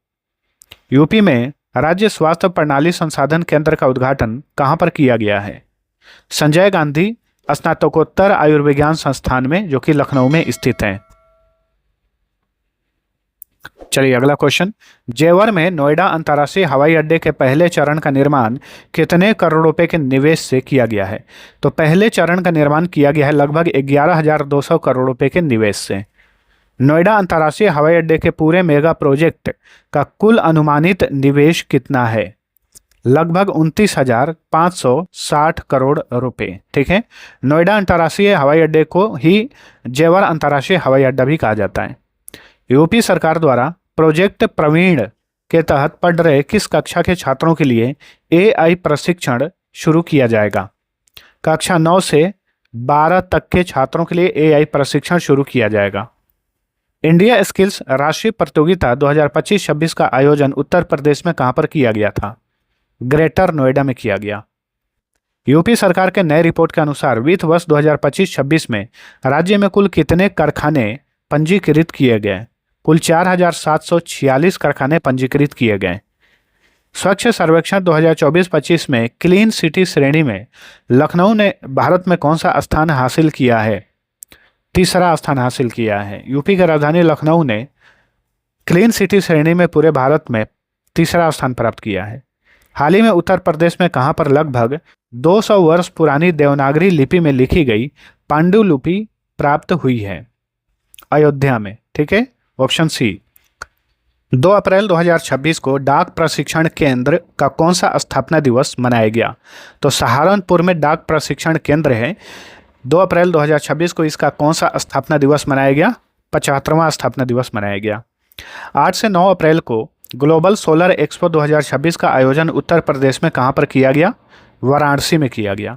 यूपी में राज्य स्वास्थ्य प्रणाली संसाधन केंद्र का उद्घाटन कहाँ पर किया गया है? संजय गांधी स्नातकोत्तर आयुर्विज्ञान संस्थान में, जो कि लखनऊ में स्थित है। चलिए अगला क्वेश्चन, जेवर में नोएडा अंतर्राष्ट्रीय हवाई अड्डे के पहले चरण का निर्माण कितने करोड़ रुपए के निवेश से किया गया है? तो पहले चरण का निर्माण किया गया है लगभग 11,200 करोड़ रुपए के निवेश से। नोएडा अंतर्राष्ट्रीय हवाई अड्डे के पूरे मेगा प्रोजेक्ट का कुल अनुमानित निवेश कितना है? लगभग 29,560 करोड़ रुपए। ठीक है, नोएडा अंतर्राष्ट्रीय हवाई अड्डे को ही जेवर अंतर्राष्ट्रीय हवाई अड्डा भी कहा जाता है। यूपी सरकार द्वारा प्रोजेक्ट प्रवीण के तहत पढ़ रहे किस कक्षा के छात्रों के लिए एआई प्रशिक्षण शुरू किया जाएगा? कक्षा 9 से 12 तक के छात्रों के लिए एआई प्रशिक्षण शुरू किया जाएगा। इंडिया स्किल्स राष्ट्रीय प्रतियोगिता 2025-26 का आयोजन उत्तर प्रदेश में कहां पर किया गया था? ग्रेटर नोएडा में किया गया। यूपी सरकार के नए रिपोर्ट के अनुसार वित्त वर्ष 2025-26 में राज्य में कुल कितने कारखाने पंजीकृत किए गए? कुल 4,746 कारखाने पंजीकृत किए गए। स्वच्छ सर्वेक्षण 2024-25 में क्लीन सिटी श्रेणी में लखनऊ ने भारत में कौन सा स्थान हासिल किया है? तीसरा स्थान हासिल किया है। यूपी की राजधानी लखनऊ ने क्लीन सिटी श्रेणी में पूरे भारत में तीसरा स्थान प्राप्त किया है। हाल ही में उत्तर प्रदेश में कहां पर लगभग 200 वर्ष पुरानी देवनागरी लिपि में लिखी गई पांडुलिपि प्राप्त हुई है? अयोध्या में। ठीक है, ऑप्शन सी। 2 अप्रैल 2026 को डाक प्रशिक्षण केंद्र का कौन सा स्थापना दिवस मनाया गया? तो सहारनपुर में डाक प्रशिक्षण केंद्र है 2 अप्रैल 2026 को इसका कौन सा स्थापना दिवस मनाया गया? 75वां स्थापना दिवस मनाया गया। 8 से 9 अप्रैल को ग्लोबल सोलर एक्सपो 2026 का आयोजन उत्तर प्रदेश में कहाँ पर किया गया? वाराणसी में किया गया।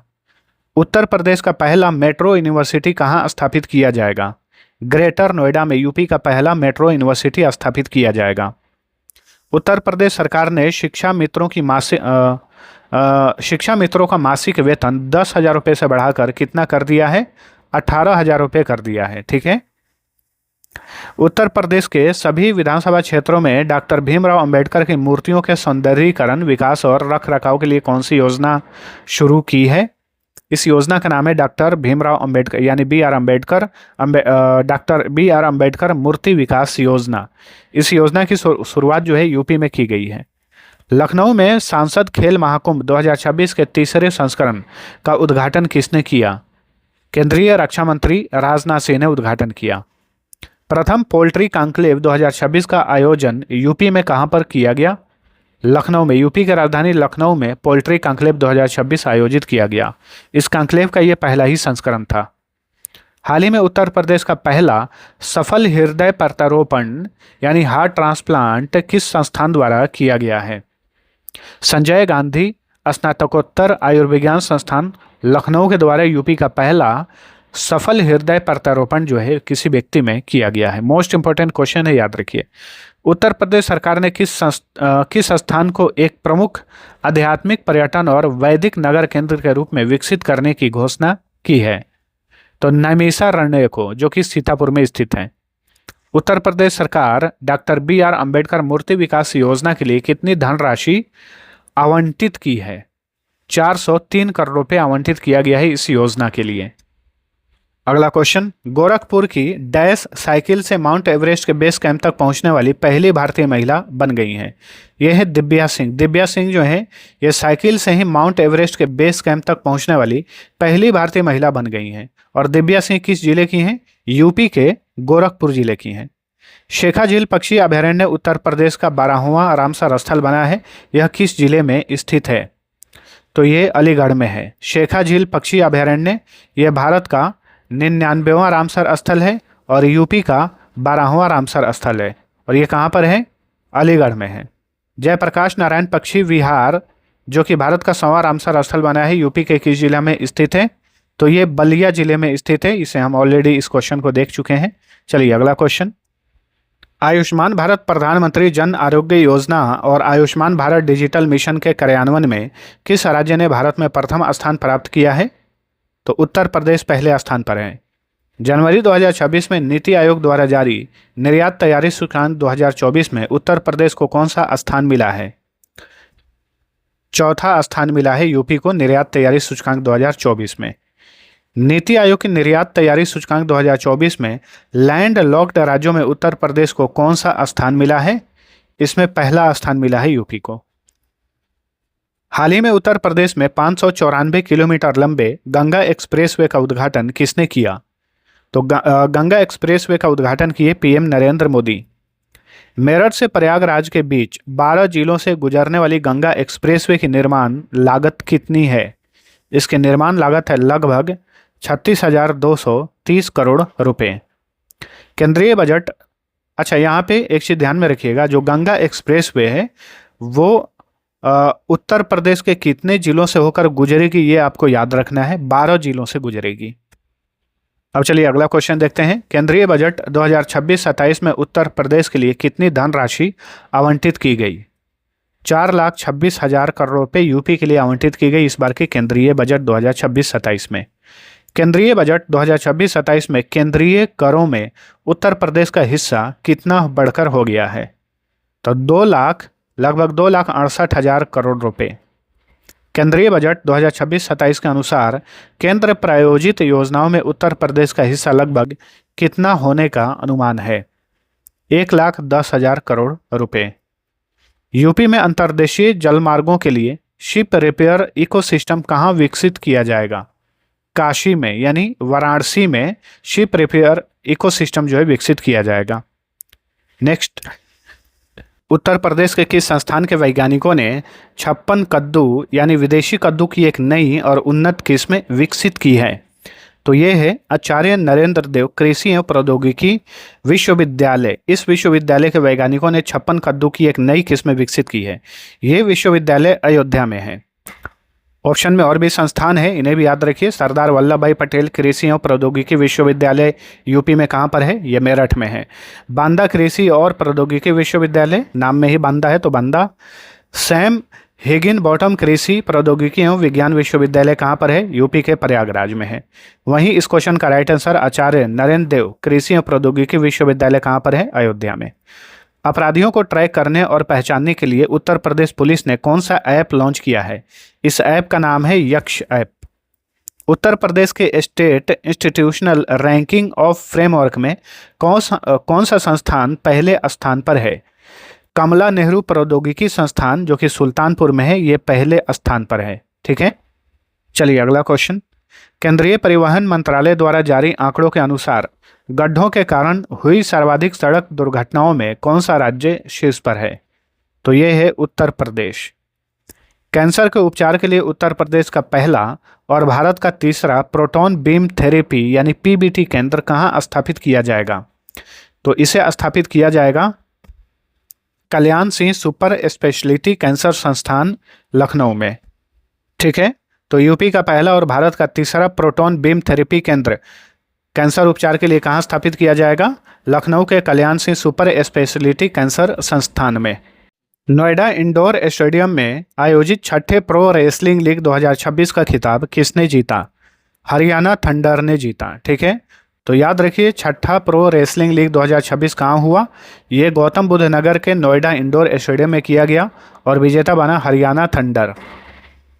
उत्तर प्रदेश का पहला मेट्रो यूनिवर्सिटी कहाँ स्थापित किया जाएगा? ग्रेटर नोएडा में यूपी का पहला मेट्रो यूनिवर्सिटी स्थापित किया जाएगा। उत्तर प्रदेश सरकार ने शिक्षा मित्रों का मासिक वेतन 10,000 रुपये से बढ़ाकर कितना कर दिया है? 18,000 रुपये कर दिया है। ठीक है। उत्तर प्रदेश के सभी विधानसभा क्षेत्रों में डॉक्टर भीमराव अंबेडकर की मूर्तियों के सौंदर्यीकरण, विकास और रख रखाव के लिए कौन सी योजना शुरू की है? इस योजना का नाम है डॉक्टर भीमराव अंबेडकर यानी डॉक्टर बी आर अंबेडकर मूर्ति विकास योजना। इस योजना की शुरुआत जो है यूपी में की गई है। लखनऊ में सांसद खेल महाकुंभ 2026 के तीसरे संस्करण का उद्घाटन किसने किया? केंद्रीय रक्षा मंत्री राजनाथ सिंह ने उद्घाटन किया। प्रथम पोल्ट्री कॉन्क्लेव 2026 का आयोजन यूपी में कहां पर किया गया? लखनऊ में। यूपी की राजधानी लखनऊ में पोल्ट्री कॉन्क्लेव 2026 आयोजित किया गया। इस कॉन्क्लेव का यह पहला ही संस्करण था। हाल ही में उत्तर प्रदेश का पहला सफल हृदय प्रत्यारोपण यानी हार्ट ट्रांसप्लांट किस संस्थान द्वारा किया गया है? संजय गांधी स्नातकोत्तर आयुर्विज्ञान संस्थान लखनऊ के द्वारा यूपी का पहला सफल हृदय प्रत्यारोपण जो है किसी व्यक्ति में किया गया है। मोस्ट इंपोर्टेंट क्वेश्चन है, याद रखिए। उत्तर प्रदेश सरकार ने किस स्थान को एक प्रमुख आध्यात्मिक पर्यटन और वैदिक नगर केंद्र के रूप में विकसित करने की घोषणा की है? तो नैमिषारण्य को, जो कि सीतापुर में स्थित है। उत्तर प्रदेश सरकार डॉक्टर बी आर अंबेडकर मूर्ति विकास योजना के लिए कितनी धनराशि आवंटित की है? 403 करोड़ रुपए आवंटित किया गया है इस योजना के लिए। अगला क्वेश्चन, गोरखपुर की डैश साइकिल से माउंट एवरेस्ट के बेस कैंप तक पहुंचने वाली पहली भारतीय महिला बन गई हैं। यह है दिव्या सिंह। दिव्या सिंह जो है ये साइकिल से ही माउंट एवरेस्ट के बेस कैंप तक पहुंचने वाली पहली भारतीय महिला बन गई हैं। और दिव्या सिंह किस जिले की हैं? यूपी के गोरखपुर जिले की हैं। शेखा झील पक्षी अभयारण्य उत्तर प्रदेश का 12वां रामसर स्थल बना है। यह किस जिले में स्थित है? तो ये अलीगढ़ में है। शेखा झील पक्षी अभयारण्य यह भारत का 99वां रामसर स्थल है और यूपी का 12वां रामसर स्थल है। और ये कहाँ पर है? अलीगढ़ में है। जयप्रकाश नारायण पक्षी विहार जो कि भारत का 100वां रामसर स्थल बना है, यूपी के किस जिले में स्थित है? तो ये बलिया जिले में स्थित है। इसे हम ऑलरेडी इस क्वेश्चन को देख चुके हैं। चलिए अगला क्वेश्चन, आयुष्मान भारत प्रधानमंत्री जन आरोग्य योजना और आयुष्मान भारत डिजिटल मिशन के कार्यान्वयन में किस राज्य ने भारत में प्रथम स्थान प्राप्त किया है? तो उत्तर प्रदेश पहले स्थान पर है। जनवरी 2026 में नीति आयोग द्वारा जारी निर्यात तैयारी सूचकांक 2024 में उत्तर प्रदेश को कौन सा स्थान मिला है? चौथा स्थान मिला है यूपी को निर्यात तैयारी सूचकांक 2024 में। नीति आयोग की निर्यात तैयारी सूचकांक 2024 में लैंड लॉक्ड राज्यों में उत्तर प्रदेश को कौन सा स्थान मिला है? इसमें पहला स्थान मिला है यूपी को। हाल ही में उत्तर प्रदेश में 594 किलोमीटर लंबे गंगा एक्सप्रेसवे का उद्घाटन किसने किया? तो गंगा एक्सप्रेसवे का उद्घाटन किए पीएम नरेंद्र मोदी। मेरठ से प्रयागराज के बीच 12 जिलों से गुजरने वाली गंगा एक्सप्रेसवे की निर्माण लागत कितनी है? इसकी निर्माण लागत है लगभग 36,230 करोड़ रुपए। केंद्रीय बजट, अच्छा यहाँ पे एक चीज ध्यान में रखिएगा, जो गंगा एक्सप्रेसवे है वो उत्तर प्रदेश के कितने जिलों से होकर गुजरेगी ये आपको याद रखना है। 12 जिलों से गुजरेगी। अब चलिए अगला क्वेश्चन देखते हैं। केंद्रीय बजट 2026-27 में उत्तर प्रदेश के लिए कितनी धनराशि आवंटित की गई? 4,26,000 करोड़ रुपए यूपी के लिए आवंटित की गई इस बार के केंद्रीय बजट 2026-27 में। केंद्रीय बजट 2026-27 में केंद्रीय करों में उत्तर प्रदेश का हिस्सा कितना बढ़कर हो गया है? तो लगभग 2,68,000 करोड़ रुपए। केंद्रीय बजट 2026-27 के अनुसार केंद्र प्रायोजित योजनाओं में उत्तर प्रदेश का हिस्सा लगभग कितना होने का अनुमान है? 1,10,000 करोड़ रुपए। यूपी में अंतर्देशीय जलमार्गों के लिए शिप रिपेयर इकोसिस्टम कहाँ विकसित किया जाएगा? काशी में यानी वाराणसी में शिप रिपेयर इकोसिस्टम जो है विकसित किया जाएगा। नेक्स्ट, उत्तर प्रदेश के किस संस्थान के वैज्ञानिकों ने 56 कद्दू यानी विदेशी कद्दू की एक नई और उन्नत किस्म विकसित की है? तो ये है आचार्य नरेंद्र देव कृषि एवं प्रौद्योगिकी विश्वविद्यालय। इस विश्वविद्यालय के वैज्ञानिकों ने 56 कद्दू की एक नई किस्म विकसित की है। ये विश्वविद्यालय अयोध्या में है। ऑप्शन में और भी संस्थान है, इन्हें भी याद रखिए। सरदार वल्लभ भाई पटेल कृषि एवं प्रौद्योगिकी विश्वविद्यालय यूपी में कहाँ पर है? ये मेरठ में है। बांदा कृषि और प्रौद्योगिकी विश्वविद्यालय, नाम में ही बांदा है तो बांदा। सैम हिगिन बॉटम कृषि प्रौद्योगिकी एवं विज्ञान विश्वविद्यालय कहाँ पर है? यूपी के प्रयागराज में है। वहीं इस क्वेश्चन का राइट आंसर आचार्य नरेंद्र देव कृषि एवं प्रौद्योगिकी विश्वविद्यालय कहाँ पर है? अयोध्या में। अपराधियों को ट्रैक करने और पहचानने के लिए उत्तर प्रदेश पुलिस ने कौन सा ऐप लॉन्च किया है? इस ऐप का नाम है यक्ष ऐप। उत्तर प्रदेश के state institutional ranking of framework में कौन सा संस्थान पहले स्थान पर है? कमला नेहरू प्रौद्योगिकी संस्थान जो कि सुल्तानपुर में है, ये पहले स्थान पर है। ठीक है, चलिए अगला क्वेश्चन। केंद्रीय परिवहन मंत्रालय द्वारा जारी आंकड़ों के अनुसार गड्ढों के कारण हुई सर्वाधिक सड़क दुर्घटनाओं में कौन सा राज्य शीर्ष पर है? तो ये है उत्तर प्रदेश। कैंसर के उपचार के लिए उत्तर प्रदेश का पहला और भारत का तीसरा प्रोटॉन बीम थेरेपी यानी पीबीटी केंद्र कहाँ स्थापित किया जाएगा? तो इसे स्थापित किया जाएगा Kalyan Singh super speciality cancer संस्थान लखनऊ में। ठीक है, तो यूपी का पहला और भारत का तीसरा प्रोटॉन बीम थेरेपी केंद्र कैंसर उपचार के लिए कहाँ स्थापित किया जाएगा? लखनऊ के Kalyan Singh super speciality cancer संस्थान में। नोएडा इंडोर स्टेडियम में आयोजित छठे प्रो रेसलिंग लीग 2026 का खिताब किसने जीता? हरियाणा थंडर ने जीता। ठीक है, तो याद रखिए छठा प्रो रेसलिंग लीग 2026 कहाँ हुआ? ये गौतम बुद्ध नगर के नोएडा इंडोर स्टेडियम में किया गया और विजेता बना हरियाणा थंडर।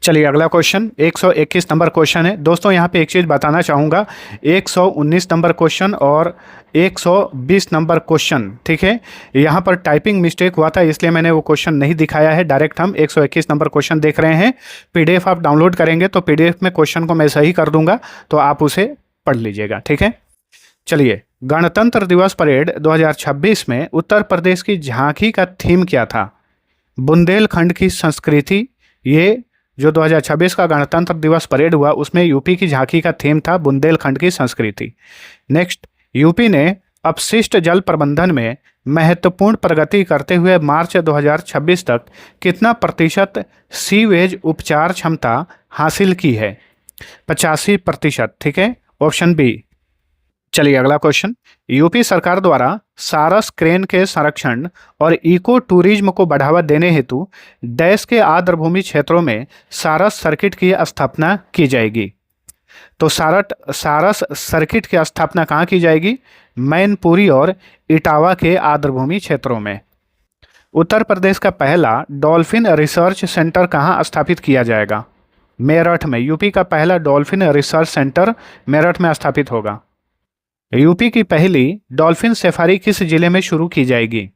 चलिए अगला क्वेश्चन 121 नंबर क्वेश्चन है। दोस्तों यहाँ पे एक चीज़ बताना चाहूँगा, 119 नंबर क्वेश्चन और 120 नंबर क्वेश्चन, ठीक है, यहाँ पर टाइपिंग मिस्टेक हुआ था इसलिए मैंने वो क्वेश्चन नहीं दिखाया है। डायरेक्ट हम 121 नंबर क्वेश्चन देख रहे हैं। पीडीएफ आप डाउनलोड करेंगे तो पीडीएफ में क्वेश्चन को मैं सही कर दूंगा, तो आप उसे पढ़ लीजिएगा। ठीक है, चलिए गणतंत्र दिवस परेड 2026 में उत्तर प्रदेश की झांकी का थीम क्या था? बुंदेलखंड की संस्कृति। ये जो 2026 का गणतंत्र दिवस परेड हुआ उसमें यूपी की झांकी का थीम था बुंदेलखंड की संस्कृति। नेक्स्ट, यूपी ने अपशिष्ट जल प्रबंधन में महत्वपूर्ण प्रगति करते हुए मार्च 2026 तक कितना प्रतिशत सीवेज उपचार क्षमता हासिल की है? 85%। ठीक है, ऑप्शन बी। चलिए अगला क्वेश्चन, यूपी सरकार द्वारा सारस क्रेन के संरक्षण और इको टूरिज्म को बढ़ावा देने हेतु डैश के आर्द्रभूमि क्षेत्रों में सारस सर्किट की स्थापना की जाएगी। तो सारस सर्किट की स्थापना कहाँ की जाएगी? मैनपुरी और इटावा के आर्द्रभूमि क्षेत्रों में। उत्तर प्रदेश का पहला डॉल्फिन रिसर्च सेंटर कहाँ स्थापित किया जाएगा? मेरठ में। यूपी का पहला डॉल्फिन रिसर्च सेंटर मेरठ में स्थापित होगा। यूपी की पहली डॉल्फिन सफारी किस जिले में शुरू की जाएगी?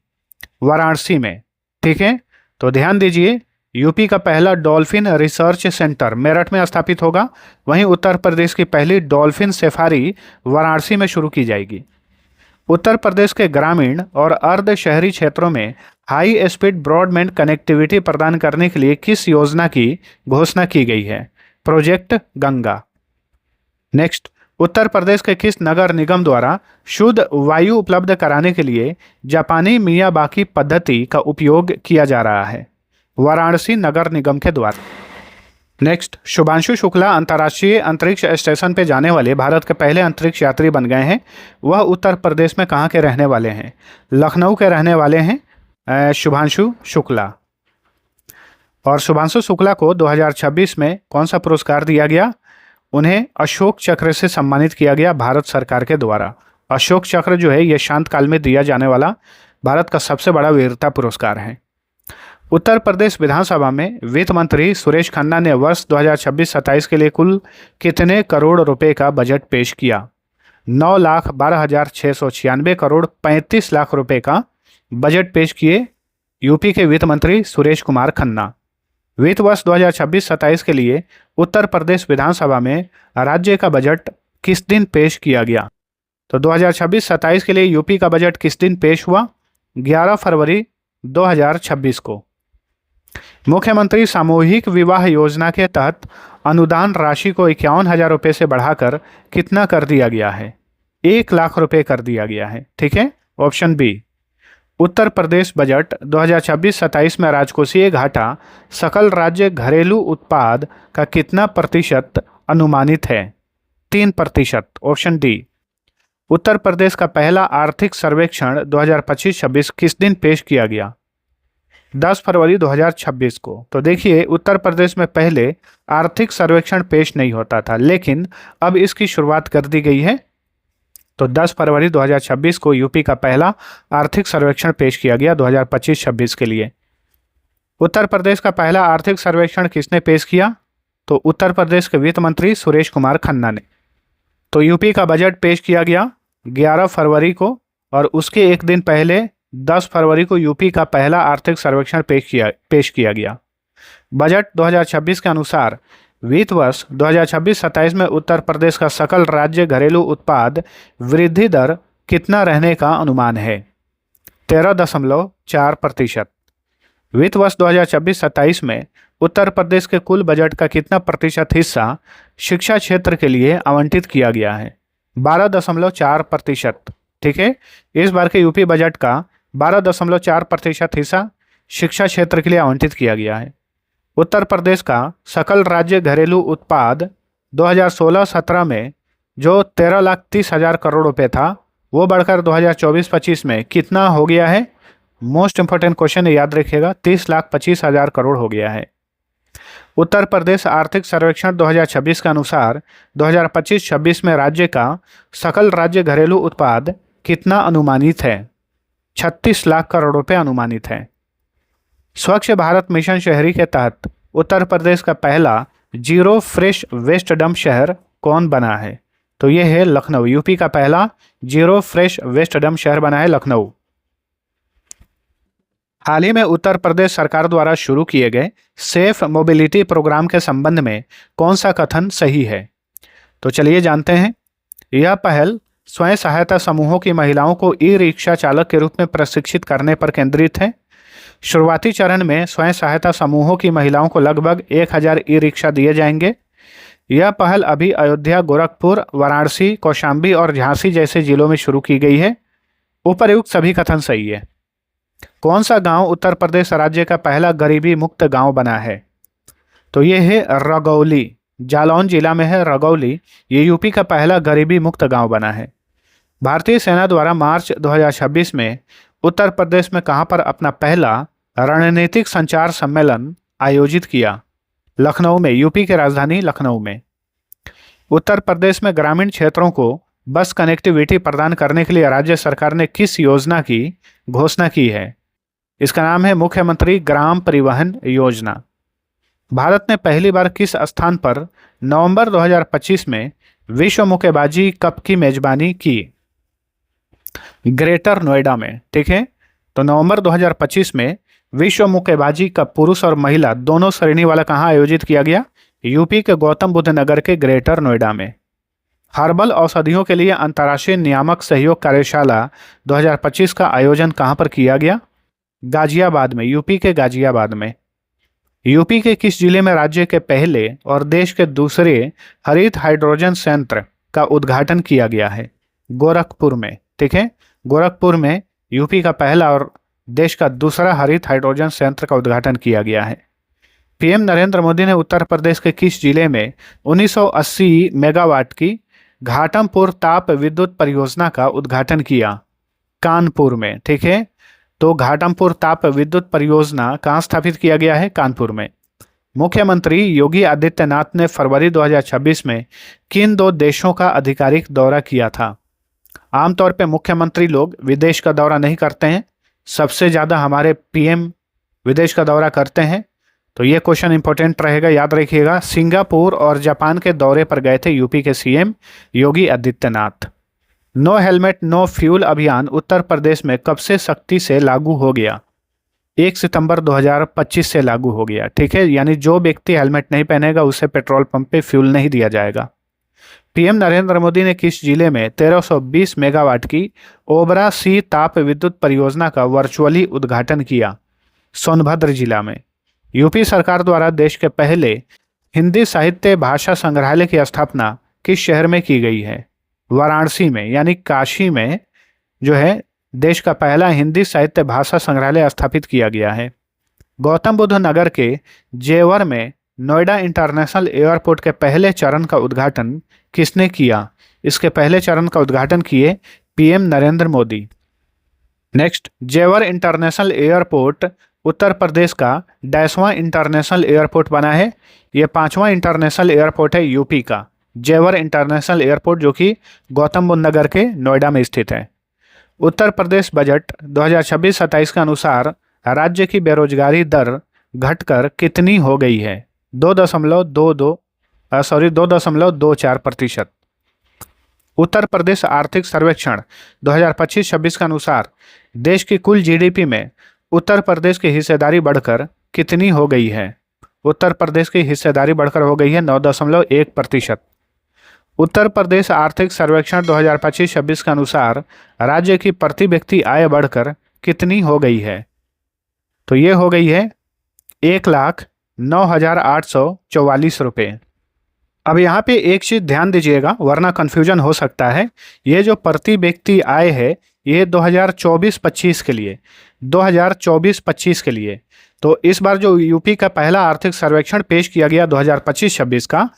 वाराणसी में। ठीक है, तो ध्यान दीजिए, यूपी का पहला डॉल्फिन रिसर्च सेंटर मेरठ में स्थापित होगा। वहीं उत्तर प्रदेश की पहली डॉल्फिन सफारी वाराणसी में शुरू की जाएगी। उत्तर प्रदेश के ग्रामीण और अर्ध शहरी क्षेत्रों में हाई स्पीड ब्रॉडबैंड कनेक्टिविटी प्रदान करने के लिए किस योजना की घोषणा की गई है? प्रोजेक्ट गंगा। नेक्स्ट, उत्तर प्रदेश के किस नगर निगम द्वारा शुद्ध वायु उपलब्ध कराने के लिए जापानी मियावाकी पद्धति का उपयोग किया जा रहा है? वाराणसी नगर निगम के द्वारा। नेक्स्ट, शुभांशु शुक्ला अंतर्राष्ट्रीय अंतरिक्ष स्टेशन पर जाने वाले भारत के पहले अंतरिक्ष यात्री बन गए हैं। वह उत्तर प्रदेश में कहाँ के रहने वाले हैं? लखनऊ के रहने वाले हैं शुभांशु शुक्ला। और शुभांशु शुक्ला को 2026 में कौन सा पुरस्कार दिया गया? उन्हें अशोक चक्र से सम्मानित किया गया भारत सरकार के द्वारा। अशोक चक्र जो है ये शांत काल में दिया जाने वाला भारत का सबसे बड़ा वीरता पुरस्कार है। उत्तर प्रदेश विधानसभा में वित्त मंत्री सुरेश खन्ना ने वर्ष 2026-27 के लिए कुल कितने करोड़ रुपए का बजट पेश किया? 9,12,696 करोड़ 35 लाख रुपए का बजट पेश किए यूपी के वित्त मंत्री सुरेश कुमार खन्ना। वित्त वर्ष 2026-27 के लिए उत्तर प्रदेश विधानसभा में राज्य का बजट किस दिन पेश किया गया? तो 2026-27 के लिए यूपी का बजट किस दिन पेश हुआ? 11 फरवरी 2026 को। मुख्यमंत्री सामूहिक विवाह योजना के तहत अनुदान राशि को 51,000 रुपये से बढ़ाकर कितना कर दिया गया है? 1,00,000 रुपये कर दिया गया है। ठीक है, option B. Uttar Pradesh budget 2026-27 में राजकोषीय घाटा सकल राज्य घरेलू उत्पाद का कितना प्रतिशत अनुमानित है? 3%। Option D. उत्तर प्रदेश का पहला आर्थिक सर्वेक्षण 2025-26 किस दिन पेश किया गया? 10 फरवरी 2026 को। तो देखिए, उत्तर प्रदेश में पहले आर्थिक सर्वेक्षण पेश नहीं होता था, लेकिन अब इसकी शुरुआत कर दी गई है। तो 10 फरवरी 2026 को यूपी का पहला आर्थिक सर्वेक्षण पेश किया गया 2025-26 के लिए। उत्तर प्रदेश का पहला आर्थिक सर्वेक्षण किसने पेश किया? तो उत्तर प्रदेश के वित्त मंत्री सुरेश कुमार खन्ना ने। तो यूपी का बजट पेश किया गया 11 फरवरी को, और उसके एक दिन पहले 10 फरवरी को यूपी का पहला आर्थिक सर्वेक्षण पेश किया गया। बजट 2026 के अनुसार वित्त वर्ष 2026-27 में उत्तर प्रदेश का सकल राज्य घरेलू उत्पाद वृद्धि दर कितना रहने का अनुमान है? 13.4%। वित्त वर्ष 2026-27 में उत्तर प्रदेश के कुल बजट का कितना प्रतिशत हिस्सा शिक्षा क्षेत्र के लिए आवंटित किया गया है? 12.4%। ठीक है, इस बार के यूपी बजट का 12.4% हिस्सा शिक्षा क्षेत्र के लिए आवंटित किया गया है। उत्तर प्रदेश का सकल राज्य घरेलू उत्पाद 2016-17 में जो 13,30,000 करोड़ रुपए था, वो बढ़कर 2024-25 में कितना हो गया है? मोस्ट इंपॉर्टेंट क्वेश्चन याद रखिएगा, 30,25,000 करोड़ हो गया है। उत्तर प्रदेश आर्थिक सर्वेक्षण 2026 के अनुसार 2025-26 में राज्य का सकल राज्य घरेलू उत्पाद कितना अनुमानित है? 36 लाख करोड़ रुपए अनुमानित है। स्वच्छ भारत मिशन शहरी के तहत उत्तर प्रदेश का पहला जीरो फ्रेश वेस्ट डंप शहर कौन बना है? तो ये है लखनऊ। यूपी का पहला जीरो फ्रेश वेस्ट डंप शहर बना है लखनऊ। हाल ही में उत्तर प्रदेश सरकार द्वारा शुरू किए गए सेफ मोबिलिटी प्रोग्राम के संबंध में कौन सा कथन सही है? तो चलिए जानते हैं। यह पहल स्वयं सहायता समूहों की महिलाओं को ई रिक्शा चालक के रूप में प्रशिक्षित करने पर केंद्रित है। शुरुआती चरण में स्वयं सहायता समूहों की महिलाओं को लगभग 1,000 ई रिक्शा दिए जाएंगे। यह पहल अभी अयोध्या, गोरखपुर, वाराणसी, कौशाम्बी और झांसी जैसे जिलों में शुरू की गई है। उपर्युक्त सभी कथन सही है। कौन सा गांव उत्तर प्रदेश राज्य का पहला गरीबी मुक्त गांव बना है? तो ये है रगौली। जालौन जिला में है रगौली। ये यूपी का पहला गरीबी मुक्त गांव बना है। भारतीय सेना द्वारा मार्च 2026 में उत्तर प्रदेश में कहां पर अपना पहला रणनीतिक संचार सम्मेलन आयोजित किया? लखनऊ में। यूपी की राजधानी लखनऊ में। उत्तर प्रदेश में ग्रामीण क्षेत्रों को बस कनेक्टिविटी प्रदान करने के लिए राज्य सरकार ने किस योजना की घोषणा की है? इसका नाम है मुख्यमंत्री ग्राम परिवहन योजना। भारत ने पहली बार किस स्थान पर नवंबर 2025 में विश्व मुक्केबाजी कप की मेजबानी की? ग्रेटर नोएडा में। ठीक है, तो नवंबर 2025 में विश्व मुक्केबाजी कप पुरुष और महिला दोनों श्रेणी वाला कहाँ आयोजित किया गया? यूपी के गौतम बुद्ध नगर के ग्रेटर नोएडा में। हर्बल औषधियों के लिए अंतर्राष्ट्रीय नियामक सहयोग कार्यशाला 2025 का आयोजन कहाँ पर किया गया? गाजियाबाद में। यूपी के गाजियाबाद में। यूपी के किस जिले में राज्य के पहले और देश के दूसरे हरित हाइड्रोजन संयंत्र का उद्घाटन किया गया है? गोरखपुर में। ठीक है, गोरखपुर में यूपी का पहला और देश का दूसरा हरित हाइड्रोजन संयंत्र का उद्घाटन किया गया है। पीएम नरेंद्र मोदी ने उत्तर प्रदेश के किस जिले में 1980 मेगावाट की घाटमपुर ताप विद्युत परियोजना का उद्घाटन किया? कानपुर में। ठीक है, तो घाटमपुर ताप विद्युत परियोजना कहाँ स्थापित किया गया है? कानपुर में। मुख्यमंत्री योगी आदित्यनाथ ने फरवरी 2026 में किन दो देशों का आधिकारिक दौरा किया था? आमतौर पे मुख्यमंत्री लोग विदेश का दौरा नहीं करते हैं, सबसे ज़्यादा हमारे पीएम विदेश का दौरा करते हैं। तो ये क्वेश्चन इंपॉर्टेंट रहेगा, याद रखिएगा। सिंगापुर और जापान के दौरे पर गए थे यूपी के CM Yogi Adityanath. No helmet no fuel अभियान उत्तर प्रदेश में कब से सख्ती से लागू हो गया? 1 सितंबर 2025 से लागू हो गया। ठीक है, यानी जो व्यक्ति हेलमेट नहीं पहनेगा उसे पेट्रोल पंप पे फ्यूल नहीं दिया जाएगा। पीएम नरेंद्र मोदी ने किस जिले में 1320 मेगावाट की ओबरा सी ताप विद्युत परियोजना का वर्चुअली उद्घाटन किया? सोनभद्र जिला में। यूपी सरकार द्वारा देश के पहले हिंदी साहित्य भाषा संग्रहालय की स्थापना किस शहर में की गई है? वाराणसी में, यानी काशी में जो है देश का पहला हिंदी साहित्य भाषा संग्रहालय स्थापित किया गया है। गौतम बुद्ध नगर के जेवर में नोएडा इंटरनेशनल एयरपोर्ट के पहले चरण का उद्घाटन किसने किया? इसके पहले चरण का उद्घाटन किए पीएम नरेंद्र मोदी। नेक्स्ट, जेवर इंटरनेशनल एयरपोर्ट उत्तर प्रदेश का 10वां इंटरनेशनल एयरपोर्ट बना है। यह 5वां इंटरनेशनल एयरपोर्ट है यूपी का, जेवर इंटरनेशनल एयरपोर्ट, जो कि गौतम बुद्ध नगर के नोएडा में स्थित है। उत्तर प्रदेश बजट 2026-27 के अनुसार राज्य की बेरोजगारी दर घटकर कितनी हो गई है? 2.24%। उत्तर प्रदेश आर्थिक सर्वेक्षण 2025-26 के अनुसार देश की कुल जीडीपी में उत्तर प्रदेश की हिस्सेदारी बढ़कर कितनी हो गई है? उत्तर प्रदेश की हिस्सेदारी बढ़कर हो गई है 9.1%। उत्तर प्रदेश आर्थिक सर्वेक्षण 2025-26 के अनुसार राज्य की प्रति व्यक्ति आय बढ़कर कितनी हो गई है? तो ये हो गई है 1,09,844 रुपये। अब यहाँ पे एक चीज़ ध्यान दीजिएगा वरना कन्फ्यूजन हो सकता है। ये जो प्रति व्यक्ति आय है ये 2024-25 के लिए, 2024-25 के लिए। तो इस बार जो यूपी का पहला आर्थिक सर्वेक्षण पेश किया गया 2025-26 का,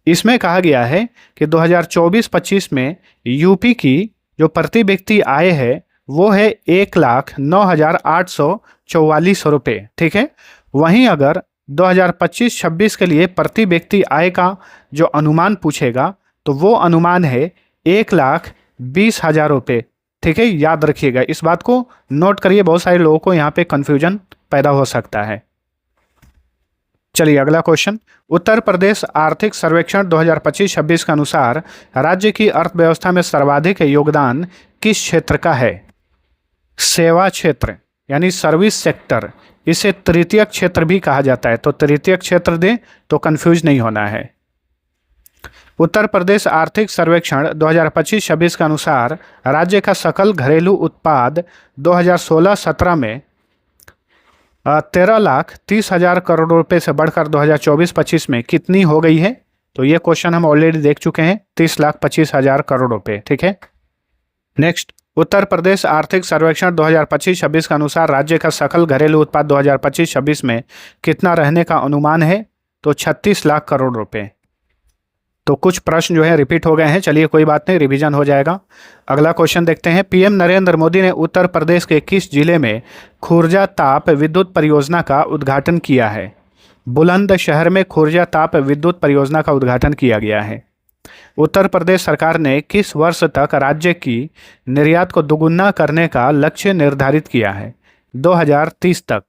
इसमें कहा गया है कि 2024-25 में यूपी की जो प्रति व्यक्ति आय है वो है 1,09,844 रुपये। ठीक है। वहीं अगर 2025-26 के लिए प्रति व्यक्ति आय का जो अनुमान पूछेगा तो वो अनुमान है 1,20,000 रुपये। ठीक है, याद रखिएगा, इस बात को नोट करिए, बहुत सारे लोगों को यहाँ पे कन्फ्यूजन पैदा हो सकता है। चलिए अगला क्वेश्चन, उत्तर प्रदेश आर्थिक सर्वेक्षण 2025-26 के अनुसार राज्य की अर्थव्यवस्था में सर्वाधिक योगदान किस क्षेत्र का है? सेवा क्षेत्र यानी सर्विस सेक्टर, इसे तृतीयक क्षेत्र भी कहा जाता है। तो तृतीयक क्षेत्र दें तो कंफ्यूज नहीं होना है। उत्तर प्रदेश आर्थिक सर्वेक्षण 2025-26 के अनुसार राज्य का सकल घरेलू उत्पाद 2016-17 में 13,30,000 करोड़ रुपए से बढ़कर 2024-25 में कितनी हो गई है? तो ये क्वेश्चन हम ऑलरेडी देख चुके हैं, 30,25,000 करोड़ रुपए। ठीक है। नेक्स्ट, उत्तर प्रदेश आर्थिक सर्वेक्षण 2025-26 के अनुसार राज्य का सकल घरेलू उत्पाद 2025-26 में कितना रहने का अनुमान है? तो 36 लाख करोड़ रुपए। तो कुछ प्रश्न जो है रिपीट हो गए हैं, चलिए कोई बात नहीं, रिवीजन हो जाएगा। अगला क्वेश्चन देखते हैं, पीएम नरेंद्र मोदी ने उत्तर प्रदेश के किस जिले में खुर्जा ताप विद्युत परियोजना का उद्घाटन किया है? बुलंदशहर में खुर्जा ताप विद्युत परियोजना का उद्घाटन किया गया है। उत्तर प्रदेश सरकार ने किस वर्ष तक राज्य की निर्यात को दोगुना करने का लक्ष्य निर्धारित किया है? 2030 तक।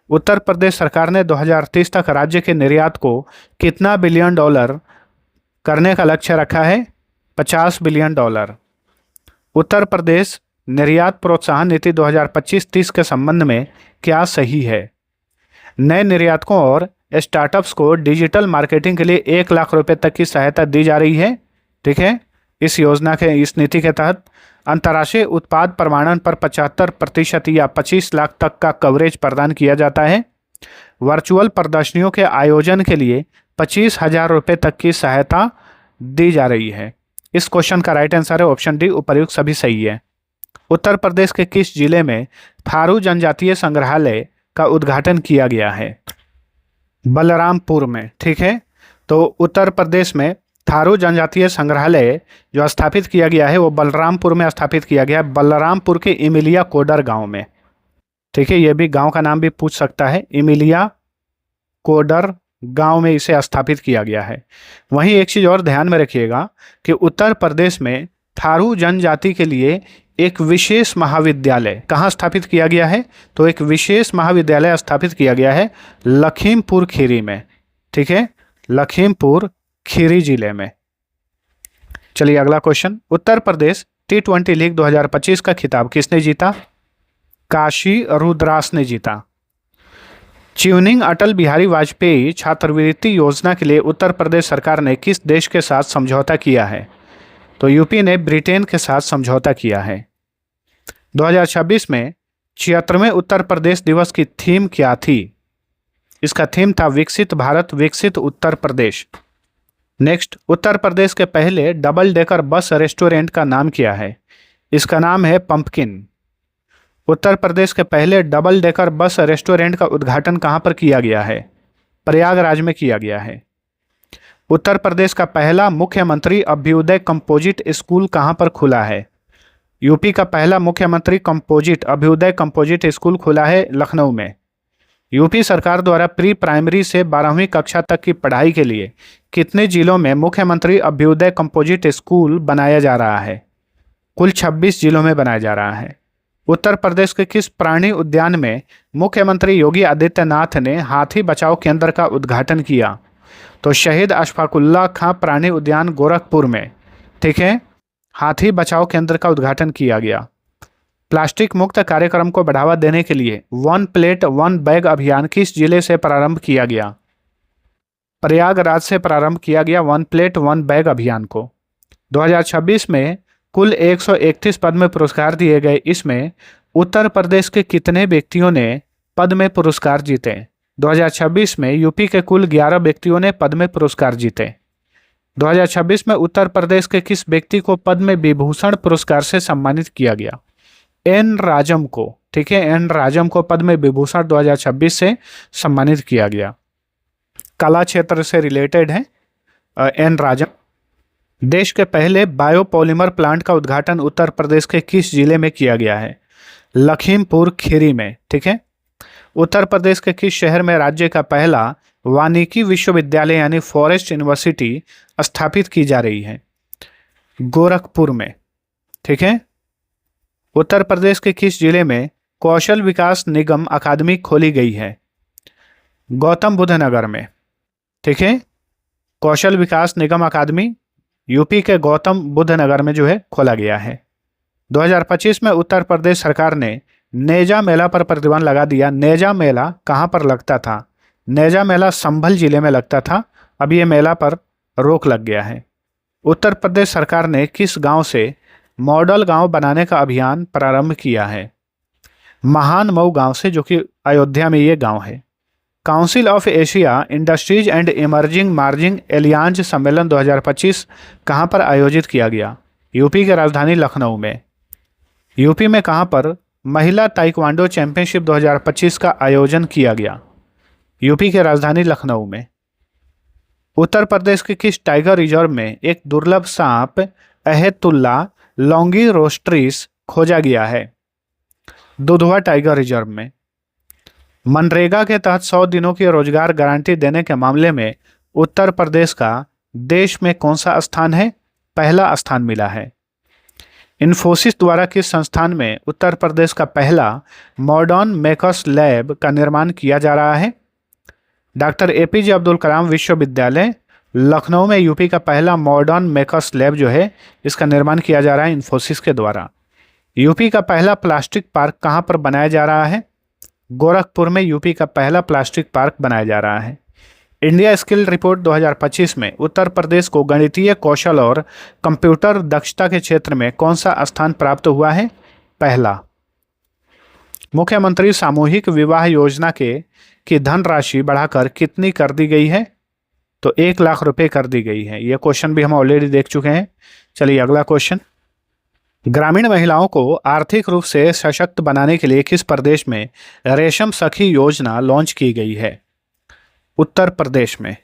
उत्तर प्रदेश सरकार ने 2030 तक राज्य के निर्यात को कितना बिलियन डॉलर करने का लक्ष्य रखा है? 50 बिलियन डॉलर। उत्तर प्रदेश निर्यात प्रोत्साहन नीति 2025-30 के संबंध में क्या सही है? नए निर्यातकों और स्टार्टअप्स को डिजिटल मार्केटिंग के लिए 1 लाख रुपए तक की सहायता दी जा रही है। ठीक है। इस योजना के, इस नीति के तहत अंतर्राष्ट्रीय उत्पाद प्रमाणन पर 75% या 25 लाख तक का कवरेज प्रदान किया जाता है। वर्चुअल प्रदर्शनियों के आयोजन के लिए 25,000 रुपये तक की सहायता दी जा रही है। इस क्वेश्चन का राइट आंसर है ऑप्शन डी, उपर्युक्त सभी सही है। उत्तर प्रदेश के किस जिले में थारू जनजातीय संग्रहालय का उद्घाटन किया गया है? बलरामपुर में। ठीक है। तो उत्तर प्रदेश में थारू जनजातीय संग्रहालय जो स्थापित किया गया है वो बलरामपुर में स्थापित किया गया है, बलरामपुर के इमिलिया कोडर गांव में। ठीक है, ये भी गांव का नाम भी पूछ सकता है, इमिलिया कोडर गांव में इसे स्थापित किया गया है। वहीं एक चीज़ और ध्यान में रखिएगा कि उत्तर प्रदेश में थारू जनजाति के लिए एक विशेष महाविद्यालय कहाँ स्थापित किया गया है? तो एक विशेष महाविद्यालय स्थापित किया गया है लखीमपुर खीरी में। ठीक है, लखीमपुर खीरी जिले में। चलिए अगला question, Uttar Pradesh T20 league 2025 का खिताब किसने जीता? काशी रुद्रास ने जीता। ट्यूनिंग अटल बिहारी वाजपेयी छात्रवृत्ति योजना के लिए उत्तर प्रदेश सरकार ने किस देश के साथ समझौता किया है? तो यूपी ने ब्रिटेन के साथ समझौता किया है। 2026 में 76वें उत्तर प्रदेश दिवस की थीम क्या थी? इसका थीम था विकसित भारत विकसित उत्तर प्रदेश। नेक्स्ट, उत्तर प्रदेश के पहले डबल डेकर बस रेस्टोरेंट का नाम क्या है? इसका नाम है पंपकिन। उत्तर प्रदेश के पहले डबल डेकर बस रेस्टोरेंट का उद्घाटन कहाँ पर किया गया है? प्रयागराज में किया गया है। उत्तर प्रदेश का पहला मुख्यमंत्री अभ्युदय कंपोजिट स्कूल कहाँ पर खुला है? यूपी का पहला मुख्यमंत्री अभ्युदय कंपोजिट स्कूल खुला है लखनऊ में। यूपी सरकार द्वारा प्री प्राइमरी से 12वीं कक्षा तक की पढ़ाई के लिए कितने जिलों में मुख्यमंत्री अभ्युदय कंपोजिट स्कूल बनाया जा रहा है? कुल 26 जिलों में बनाया जा रहा है। उत्तर प्रदेश के किस प्राणी उद्यान में मुख्यमंत्री योगी आदित्यनाथ ने हाथी बचाओ केंद्र का उद्घाटन किया? तो शहीद अशफाकुल्लाह खां प्राणी उद्यान गोरखपुर में, ठीक है, हाथी बचाओ केंद्र का उद्घाटन किया गया। प्लास्टिक मुक्त कार्यक्रम को बढ़ावा देने के लिए वन प्लेट वन बैग अभियान किस जिले से प्रारंभ किया गया? प्रयागराज से प्रारंभ किया गया वन प्लेट वन बैग अभियान को। 2026 में कुल 131 पद्म पुरस्कार दिए गए। इसमें उत्तर प्रदेश के कितने व्यक्तियों ने पद्म पुरस्कार जीते? 2026 में यूपी के कुल 11 व्यक्तियों ने पद्म पुरस्कार जीते। 2026 में उत्तर प्रदेश के किस व्यक्ति को पद्म विभूषण पुरस्कार से सम्मानित किया गया? एन राजम को, ठीक है, एन राजम को पद्म विभूषण 2026 से सम्मानित किया गया। कला क्षेत्र से रिलेटेड है एन राजम। देश के पहले बायोपॉलिमर प्लांट का उद्घाटन उत्तर प्रदेश के किस जिले में किया गया है? लखीमपुर खीरी में, ठीक है। उत्तर प्रदेश के किस शहर में राज्य का पहला वानिकी विश्वविद्यालय यानी फॉरेस्ट यूनिवर्सिटी स्थापित की जा रही है? गोरखपुर में, ठीक है। उत्तर प्रदेश के किस जिले में कौशल विकास निगम अकादमी खोली गई है? गौतम बुद्ध नगर में, ठीक है। कौशल विकास निगम अकादमी यूपी के गौतम बुद्ध नगर में जो है खोला गया है। 2025 में उत्तर प्रदेश सरकार ने नेजा मेला पर प्रतिबंध लगा दिया। नेजा मेला कहाँ पर लगता था? नेजा मेला संभल जिले में लगता था। अब ये मेला पर रोक लग गया है। उत्तर प्रदेश सरकार ने किस गांव से मॉडल गांव बनाने का अभियान प्रारंभ किया है? महान मऊ गांव से, जो कि अयोध्या में ये गांव है। Council of Asia industries and emerging margin Allianz सम्मेलन 2025 कहाँ पर आयोजित किया गया? यूपी की राजधानी लखनऊ में। यूपी में कहाँ पर महिला ताइक्वांडो चैंपियनशिप 2025 का आयोजन किया गया? यूपी की राजधानी लखनऊ में। उत्तर प्रदेश के किस टाइगर रिजर्व में एक दुर्लभ सांप अहेतुल्ला लॉन्गिरोस्ट्रिस खोजा गया है? दुधवा टाइगर रिजर्व में। मनरेगा के तहत 100 दिनों की रोजगार गारंटी देने के मामले में उत्तर प्रदेश का देश में कौन सा स्थान है? पहला स्थान मिला है। इन्फोसिस द्वारा किस संस्थान में उत्तर प्रदेश का पहला मॉडर्न मेकर्स लैब का निर्माण किया जा रहा है? डॉक्टर एपीजे अब्दुल कलाम विश्वविद्यालय लखनऊ में यूपी का पहला मॉडर्न मेकर्स लैब जो है इसका निर्माण किया जा रहा है इन्फोसिस के द्वारा। यूपी का पहला प्लास्टिक पार्क कहाँ पर बनाया जा रहा है? गोरखपुर में यूपी का पहला प्लास्टिक पार्क बनाया जा रहा है। इंडिया स्किल रिपोर्ट 2025 में उत्तर प्रदेश को गणितीय कौशल और कंप्यूटर दक्षता के क्षेत्र में कौन सा स्थान प्राप्त हुआ है? पहला। मुख्यमंत्री सामूहिक विवाह योजना की धनराशि बढ़ाकर कितनी कर दी गई है? तो 1 लाख रुपए कर दी गई है। यह क्वेश्चन भी हम ऑलरेडी देख चुके हैं। चलिए अगला क्वेश्चन। ग्रामीण महिलाओं को आर्थिक रूप से सशक्त बनाने के लिए किस प्रदेश में रेशम सखी योजना लॉन्च की गई है? उत्तर प्रदेश में।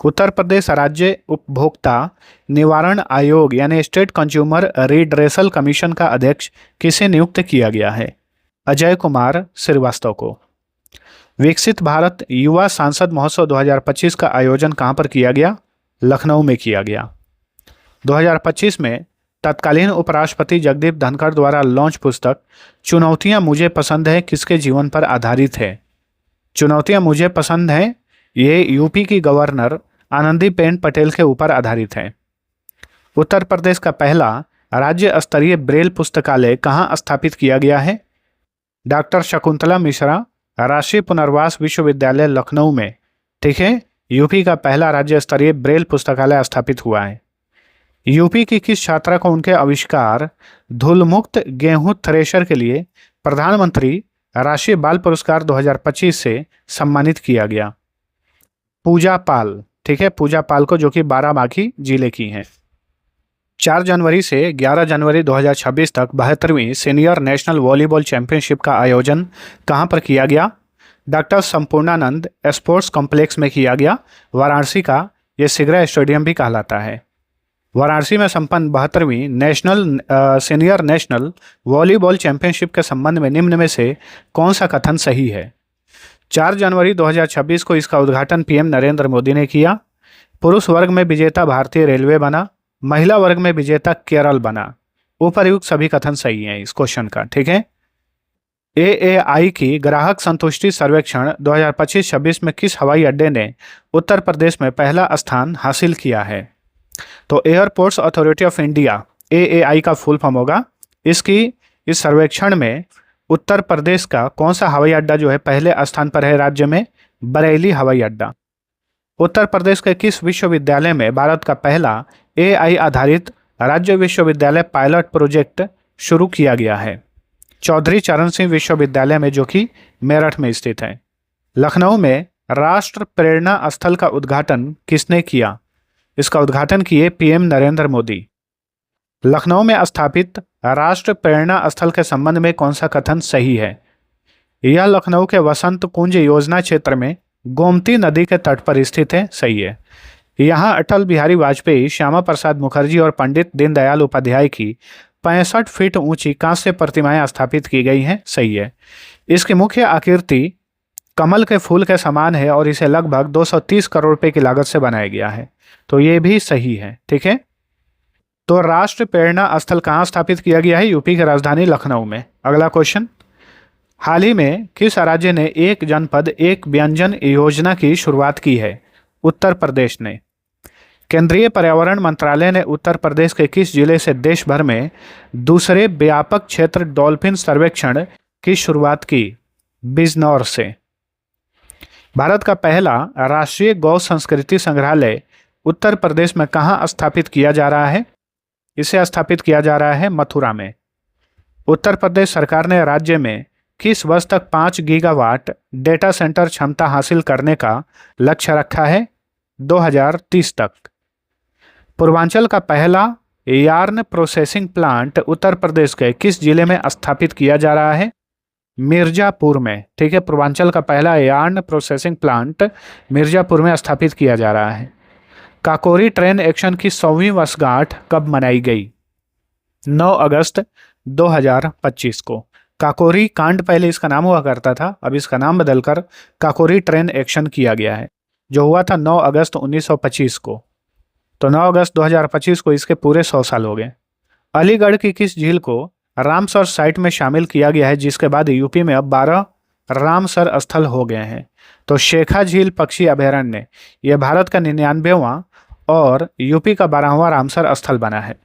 उत्तर प्रदेश राज्य उपभोक्ता निवारण आयोग यानी स्टेट कंज्यूमर रिड्रेसल कमीशन का अध्यक्ष किसे नियुक्त किया गया है? अजय कुमार श्रीवास्तव को। विकसित भारत युवा सांसद महोत्सव 2025 का आयोजन कहां पर किया गया? लखनऊ में किया गया। 2025 में तत्कालीन उपराष्ट्रपति जगदीप धनखड़ द्वारा लॉन्च पुस्तक चुनौतियां मुझे पसंद है किसके जीवन पर आधारित है? चुनौतियां मुझे पसंद है ये यूपी की गवर्नर आनंदीबेन पटेल के ऊपर आधारित है। उत्तर प्रदेश का पहला राज्य स्तरीय ब्रेल पुस्तकालय कहाँ स्थापित किया गया है? डॉक्टर शकुंतला मिश्रा राष्ट्रीय पुनर्वास विश्वविद्यालय लखनऊ में, ठीक है। यूपी का पहला राज्य स्तरीय ब्रेल पुस्तकालय स्थापित हुआ है। यूपी की किस छात्रा को उनके आविष्कार धूल मुक्त गेहूं थ्रेशर के लिए प्रधानमंत्री राष्ट्रीय बाल पुरस्कार 2025 से सम्मानित किया गया? पूजा पाल, ठीक है, पूजा पाल को, जो कि बाराबांकी जिले की हैं। 4 जनवरी से 11 जनवरी 2026 तक 72वीं सीनियर नेशनल वॉलीबॉल चैंपियनशिप का आयोजन कहाँ पर किया गया? डॉक्टर संपूर्णानंद स्पोर्ट्स कॉम्प्लेक्स में किया गया, वाराणसी का। ये सिगरा स्टेडियम भी कहलाता है। वाराणसी में संपन्न 72वीं सीनियर नेशनल वॉलीबॉल चैंपियनशिप के संबंध में निम्न में से कौन सा कथन सही है? 4 जनवरी 2026 को इसका उद्घाटन पीएम नरेंद्र मोदी ने किया। पुरुष वर्ग में विजेता भारतीय रेलवे बना, महिला वर्ग में विजेता केरल बना। उपर्युक्त सभी कथन सही हैं इस क्वेश्चन का, ठीक है। एएआई की ग्राहक संतुष्टि सर्वेक्षण 2025-26 में किस हवाई अड्डे ने उत्तर प्रदेश में पहला स्थान हासिल किया है? तो airports authority of India, AAI का फुल फॉर्म होगा। इस सर्वेक्षण में उत्तर प्रदेश का कौन सा हवाई अड्डा जो है पहले स्थान पर है राज्य में? बरेली हवाई अड्डा। उत्तर प्रदेश के किस विश्वविद्यालय में भारत का पहला एआई आधारित राज्य विश्वविद्यालय पायलट प्रोजेक्ट शुरू किया गया है? चौधरी चरण सिंह विश्वविद्यालय में, जो कि मेरठ में स्थित है। लखनऊ में राष्ट्र प्रेरणा स्थल का उद्घाटन किसने किया? इसका उद्घाटन किए पीएम नरेंद्र मोदी। लखनऊ में स्थापित राष्ट्र प्रेरणा स्थल के संबंध में कौन सा कथन सही है? यह लखनऊ के वसंत कुंज योजना क्षेत्र में गोमती नदी के तट पर स्थित है, सही है। यहाँ अटल बिहारी वाजपेयी, श्यामा प्रसाद मुखर्जी और पंडित दीनदयाल उपाध्याय की 65 फीट ऊंची कांस्य प्रतिमाएं स्थापित की गई हैं, सही है। इसकी मुख्य आकृति कमल के फूल के समान है और इसे लगभग 230 करोड़ रुपए की लागत से बनाया गया है, तो ये भी सही है, ठीक है। तो राष्ट्र प्रेरणा स्थल कहाँ स्थापित किया गया है? यूपी की राजधानी लखनऊ में। अगला क्वेश्चन, हाल ही में किस राज्य ने एक जनपद एक व्यंजन योजना की शुरुआत की है? उत्तर प्रदेश ने। केंद्रीय पर्यावरण मंत्रालय ने उत्तर प्रदेश के किस जिले से देश भर में दूसरे व्यापक क्षेत्र डॉल्फिन सर्वेक्षण की शुरुआत की? बिजनौर से। भारत का पहला राष्ट्रीय गौ संस्कृति संग्रहालय उत्तर प्रदेश में कहाँ स्थापित किया जा रहा है? इसे स्थापित किया जा रहा है मथुरा में। उत्तर प्रदेश सरकार ने राज्य में किस वर्ष तक 5 गीगावाट डेटा सेंटर क्षमता हासिल करने का लक्ष्य रखा है? 2030 तक। पूर्वांचल का पहला yarn processing plant Uttar Pradesh के किस जिले में स्थापित किया जा रहा है? मिर्जापुर में, ठीक है। पूर्वांचल का पहला यार्न प्रोसेसिंग प्लांट मिर्जापुर में स्थापित किया जा रहा है। काकोरी ट्रेन एक्शन की 100वीं वर्षगांठ कब मनाई गई? 9 अगस्त 2025 को। काकोरी कांड पहले इसका नाम हुआ करता था, अब इसका नाम बदलकर काकोरी ट्रेन एक्शन किया गया है, जो हुआ था 9 अगस्त 1925 को। तो 9 अगस्त 2025 को इसके पूरे 100 साल हो गए। अलीगढ़ की किस झील को रामसर साइट में शामिल किया गया है, जिसके बाद यूपी में अब 12 रामसर स्थल हो गए हैं? तो शेखा झील पक्षी अभयारण्य, यह भारत का 99वां और यूपी का 12वां रामसर स्थल बना है।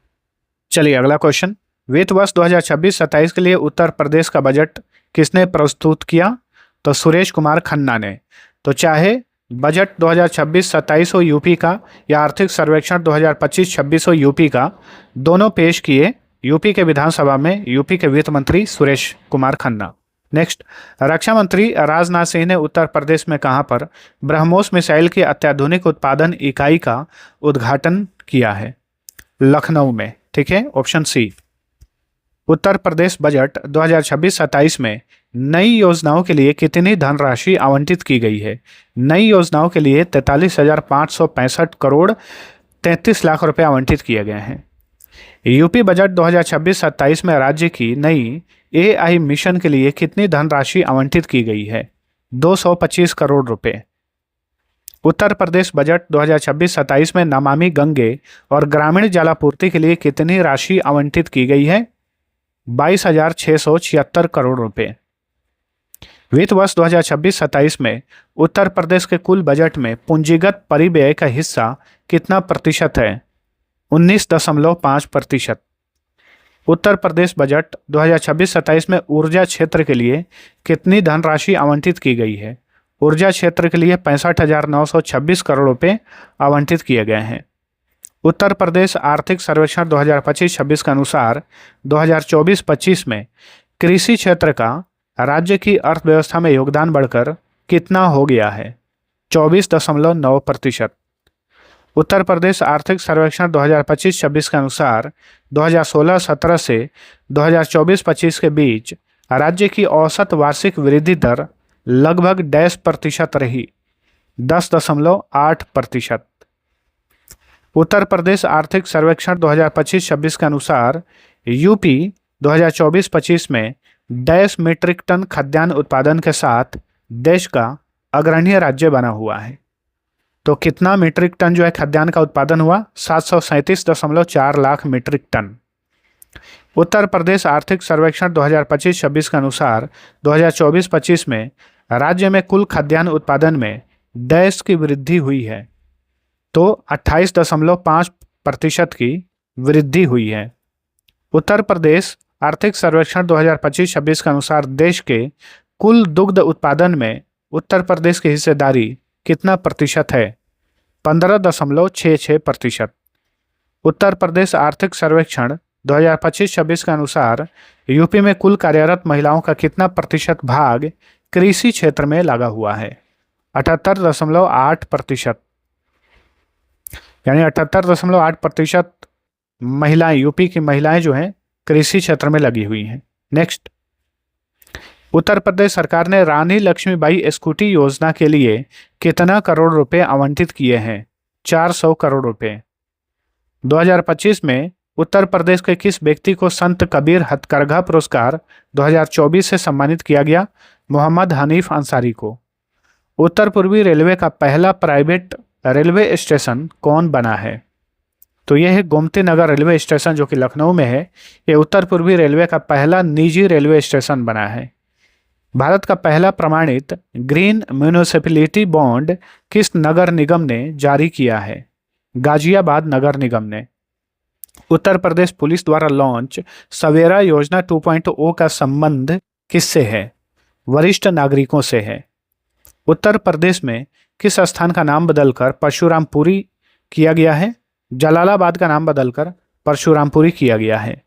चलिए अगला क्वेश्चन, वित्त वर्ष 2026-27 के लिए उत्तर प्रदेश का बजट किसने प्रस्तुत किया? तो सुरेश कुमार खन्ना ने। तो चाहे बजट 2026-27 हो यूपी का या आर्थिक सर्वेक्षण 2025-26 हो यूपी का, दोनों पेश किए यूपी के विधानसभा में यूपी के वित्त मंत्री सुरेश कुमार खन्ना। नेक्स्ट, रक्षा मंत्री राजनाथ सिंह ने उत्तर प्रदेश में कहां पर ब्रह्मोस मिसाइल की अत्याधुनिक उत्पादन इकाई का उद्घाटन किया है? लखनऊ में, ठीक है, ऑप्शन सी। उत्तर प्रदेश बजट 2026-27 में नई योजनाओं के लिए कितनी धनराशि आवंटित की गई है? नई योजनाओं के लिए 43,565 करोड़ 33 लाख रुपए आवंटित किए गए हैं। यूपी बजट 2026-27 में राज्य की नई एआई मिशन के लिए कितनी धनराशि आवंटित की गई है? 225 करोड़ रुपए। उत्तर प्रदेश बजट 2026-27 में नमामि गंगे और ग्रामीण जलापूर्ति के लिए कितनी राशि आवंटित की गई है? 22,676 करोड़ रुपए। वित्त वर्ष 2026-27 में उत्तर प्रदेश के कुल बजट में पूंजीगत परिव्यय का हिस्सा कितना प्रतिशत है? 19.5%। उत्तर प्रदेश बजट 2026-27 में ऊर्जा क्षेत्र के लिए कितनी धनराशि आवंटित की गई है? ऊर्जा क्षेत्र के लिए 65,926 करोड़ रुपए आवंटित किए गए हैं। उत्तर प्रदेश आर्थिक सर्वेक्षण 2025-26 के अनुसार 2024-25 में कृषि क्षेत्र का राज्य की अर्थव्यवस्था में योगदान बढ़कर कितना हो गया है? 24.9%। उत्तर प्रदेश आर्थिक सर्वेक्षण 2025-26 के अनुसार 2016-17 से 2024-25 के बीच राज्य की औसत वार्षिक वृद्धि दर लगभग 10% रही, 10.8%। उत्तर प्रदेश आर्थिक सर्वेक्षण 2025-26 के अनुसार यूपी 2024-25 में 10 मीट्रिक टन खाद्यान्न उत्पादन के साथ देश का अग्रणी राज्य बना हुआ है। तो कितना मीट्रिक टन जो है खाद्यान्न का उत्पादन हुआ? 737.4 लाख मीट्रिक टन। उत्तर प्रदेश आर्थिक सर्वेक्षण 2025-26 के अनुसार 2024-25 में राज्य में कुल खाद्यान्न उत्पादन में देश की वृद्धि हुई है, तो 28.5% की वृद्धि हुई है। उत्तर प्रदेश आर्थिक सर्वेक्षण 2025-26 के अनुसार देश के कुल दुग्ध उत्पादन में उत्तर प्रदेश की हिस्सेदारी कितना प्रतिशत है? 15.66%। उत्तर प्रदेश आर्थिक सर्वेक्षण 2025-26 के अनुसार यूपी में कुल कार्यरत महिलाओं का कितना प्रतिशत भाग कृषि क्षेत्र में लगा हुआ है? 78.8%। यानी 78.8% महिलाएं, यूपी की महिलाएं जो हैं कृषि क्षेत्र में लगी हुई हैं। नेक्स्ट, उत्तर प्रदेश सरकार ने रानी लक्ष्मीबाई स्कूटी योजना के लिए कितना करोड़ रुपए आवंटित किए हैं? 400 करोड़ रुपए। 2025 में उत्तर प्रदेश के किस व्यक्ति को संत कबीर हथकरघा पुरस्कार 2024 से सम्मानित किया गया? मोहम्मद हनीफ अंसारी को। उत्तर पूर्वी रेलवे का पहला प्राइवेट रेलवे स्टेशन कौन बना है? तो यह है गोमती नगर रेलवे स्टेशन जो कि लखनऊ में है। यह उत्तर पूर्वी रेलवे का पहला निजी रेलवे स्टेशन बना है। भारत का पहला प्रमाणित ग्रीन म्यूनिसिपैलिटी बॉन्ड किस नगर निगम ने जारी किया है? गाजियाबाद नगर निगम ने। उत्तर प्रदेश पुलिस द्वारा लॉन्च सवेरा योजना 2.0 का संबंध किससे है? वरिष्ठ नागरिकों से है। उत्तर प्रदेश में किस स्थान का नाम बदलकर परशुरामपुरी किया गया है? जलालाबाद का नाम बदलकर परशुरामपुरी किया गया है।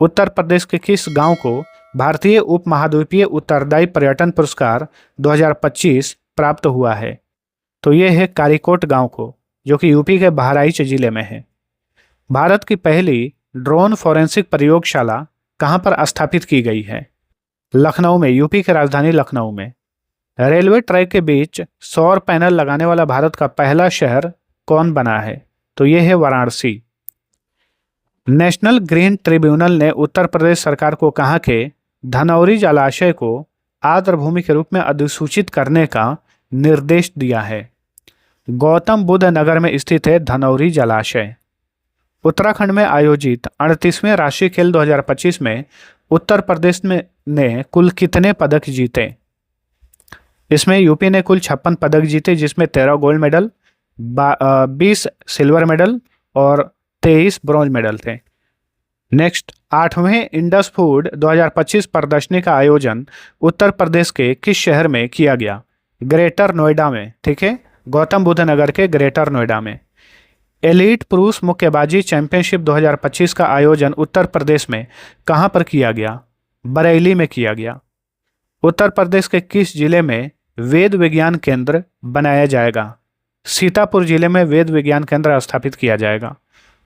उत्तर प्रदेश के किस गांव को भारतीय उपमहाद्वीपीय उत्तरदायी पर्यटन पुरस्कार 2025 प्राप्त हुआ है? तो ये है कारीकोट गांव को, जो कि यूपी के बहराइच जिले में है। भारत की पहली ड्रोन फॉरेंसिक प्रयोगशाला कहां पर स्थापित की गई है? लखनऊ में, यूपी की राजधानी लखनऊ में। रेलवे ट्रैक के बीच सौर पैनल लगाने वाला भारत का पहला शहर कौन बना है? तो यह है वाराणसी। नेशनल ग्रीन ट्रिब्यूनल ने उत्तर प्रदेश सरकार को कहा कि धनौरी जलाशय को आर्द्रभूमि के रूप में अधिसूचित करने का निर्देश दिया है। गौतम बुद्ध नगर में स्थित है धनौरी जलाशय। उत्तराखंड में आयोजित 38वें राष्ट्रीय खेल 2025 में उत्तर प्रदेश ने कुल कितने पदक जीते? इसमें यूपी ने कुल 56 पदक जीते, जिसमें 13 गोल्ड मेडल, 20 सिल्वर मेडल और 23 ब्रॉन्ज मेडल थे। नेक्स्ट, 8वें इंडस फूड 2025 प्रदर्शनी का आयोजन उत्तर प्रदेश के किस शहर में किया गया? ग्रेटर नोएडा में। ठीक है, गौतम बुद्ध नगर के ग्रेटर नोएडा में। एलीट पुरुष मुक्केबाजी चैंपियनशिप 2025 का आयोजन उत्तर प्रदेश में कहां पर किया गया? बरेली में किया गया। उत्तर प्रदेश के किस जिले में वेद विज्ञान केंद्र बनाया जाएगा? सीतापुर जिले में वेद विज्ञान केंद्र स्थापित किया जाएगा।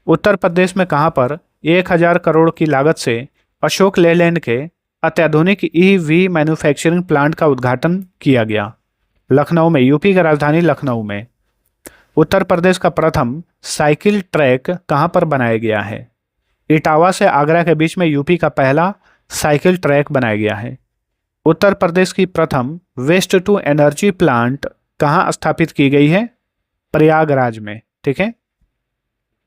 उत्तर प्रदेश में कहां पर 1000 करोड़ की लागत से अशोक लेलैंड के अत्याधुनिक ईवी मैन्युफैक्चरिंग प्लांट का उद्घाटन किया गया? लखनऊ में, यूपी की राजधानी लखनऊ में। उत्तर प्रदेश का प्रथम साइकिल ट्रैक कहां पर बनाया गया है? इटावा से आगरा के बीच में यूपी का पहला साइकिल ट्रैक बनाया गया है। उत्तर प्रदेश की प्रथम वेस्ट टू एनर्जी प्लांट कहां स्थापित की गई है? प्रयागराज में। ठीक है।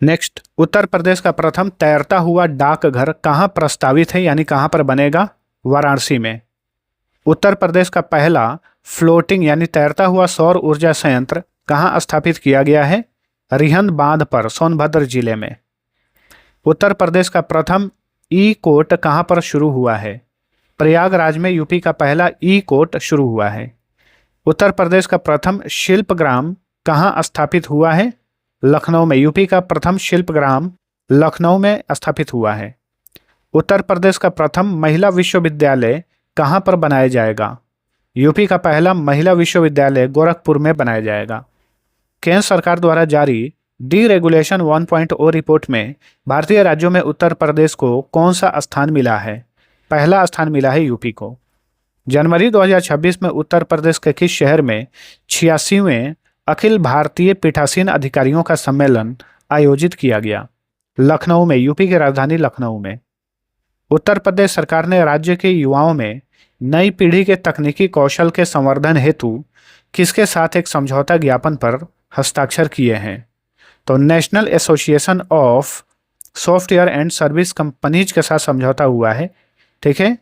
नेक्स्ट, उत्तर प्रदेश का प्रथम तैरता हुआ डाकघर कहां प्रस्तावित है, यानी कहां पर बनेगा? वाराणसी में। उत्तर प्रदेश का पहला फ्लोटिंग यानी तैरता हुआ सौर ऊर्जा संयंत्र कहां स्थापित किया गया है? रिहंद बांध पर, सोनभद्र जिले में। उत्तर प्रदेश का प्रथम ई कोर्ट कहां पर शुरू हुआ है? प्रयागराज में यूपी का पहला ई कोर्ट शुरू हुआ है। उत्तर प्रदेश का प्रथम शिल्पग्राम कहां स्थापित हुआ है? लखनऊ में। यूपी का प्रथम शिल्पग्राम लखनऊ में स्थापित हुआ है। उत्तर प्रदेश का प्रथम महिला विश्वविद्यालय कहाँ पर बनाया जाएगा? यूपी का पहला महिला विश्वविद्यालय गोरखपुर में बनाया जाएगा। केंद्र सरकार द्वारा जारी डी रेगुलेशन 1.0 रिपोर्ट में भारतीय राज्यों में उत्तर प्रदेश को कौन सा स्थान मिला है? पहला स्थान मिला है यूपी को। जनवरी 2026 में उत्तर प्रदेश के किस शहर में 86वें अखिल भारतीय पीठासीन अधिकारियों का सम्मेलन आयोजित किया गया? लखनऊ में, यूपी की राजधानी लखनऊ में। उत्तर प्रदेश सरकार ने राज्य के युवाओं में नई पीढ़ी के तकनीकी कौशल के संवर्धन हेतु किसके साथ एक समझौता ज्ञापन पर हस्ताक्षर किए हैं? तो national association of software and service companies के साथ समझौता हुआ है, ठीक है,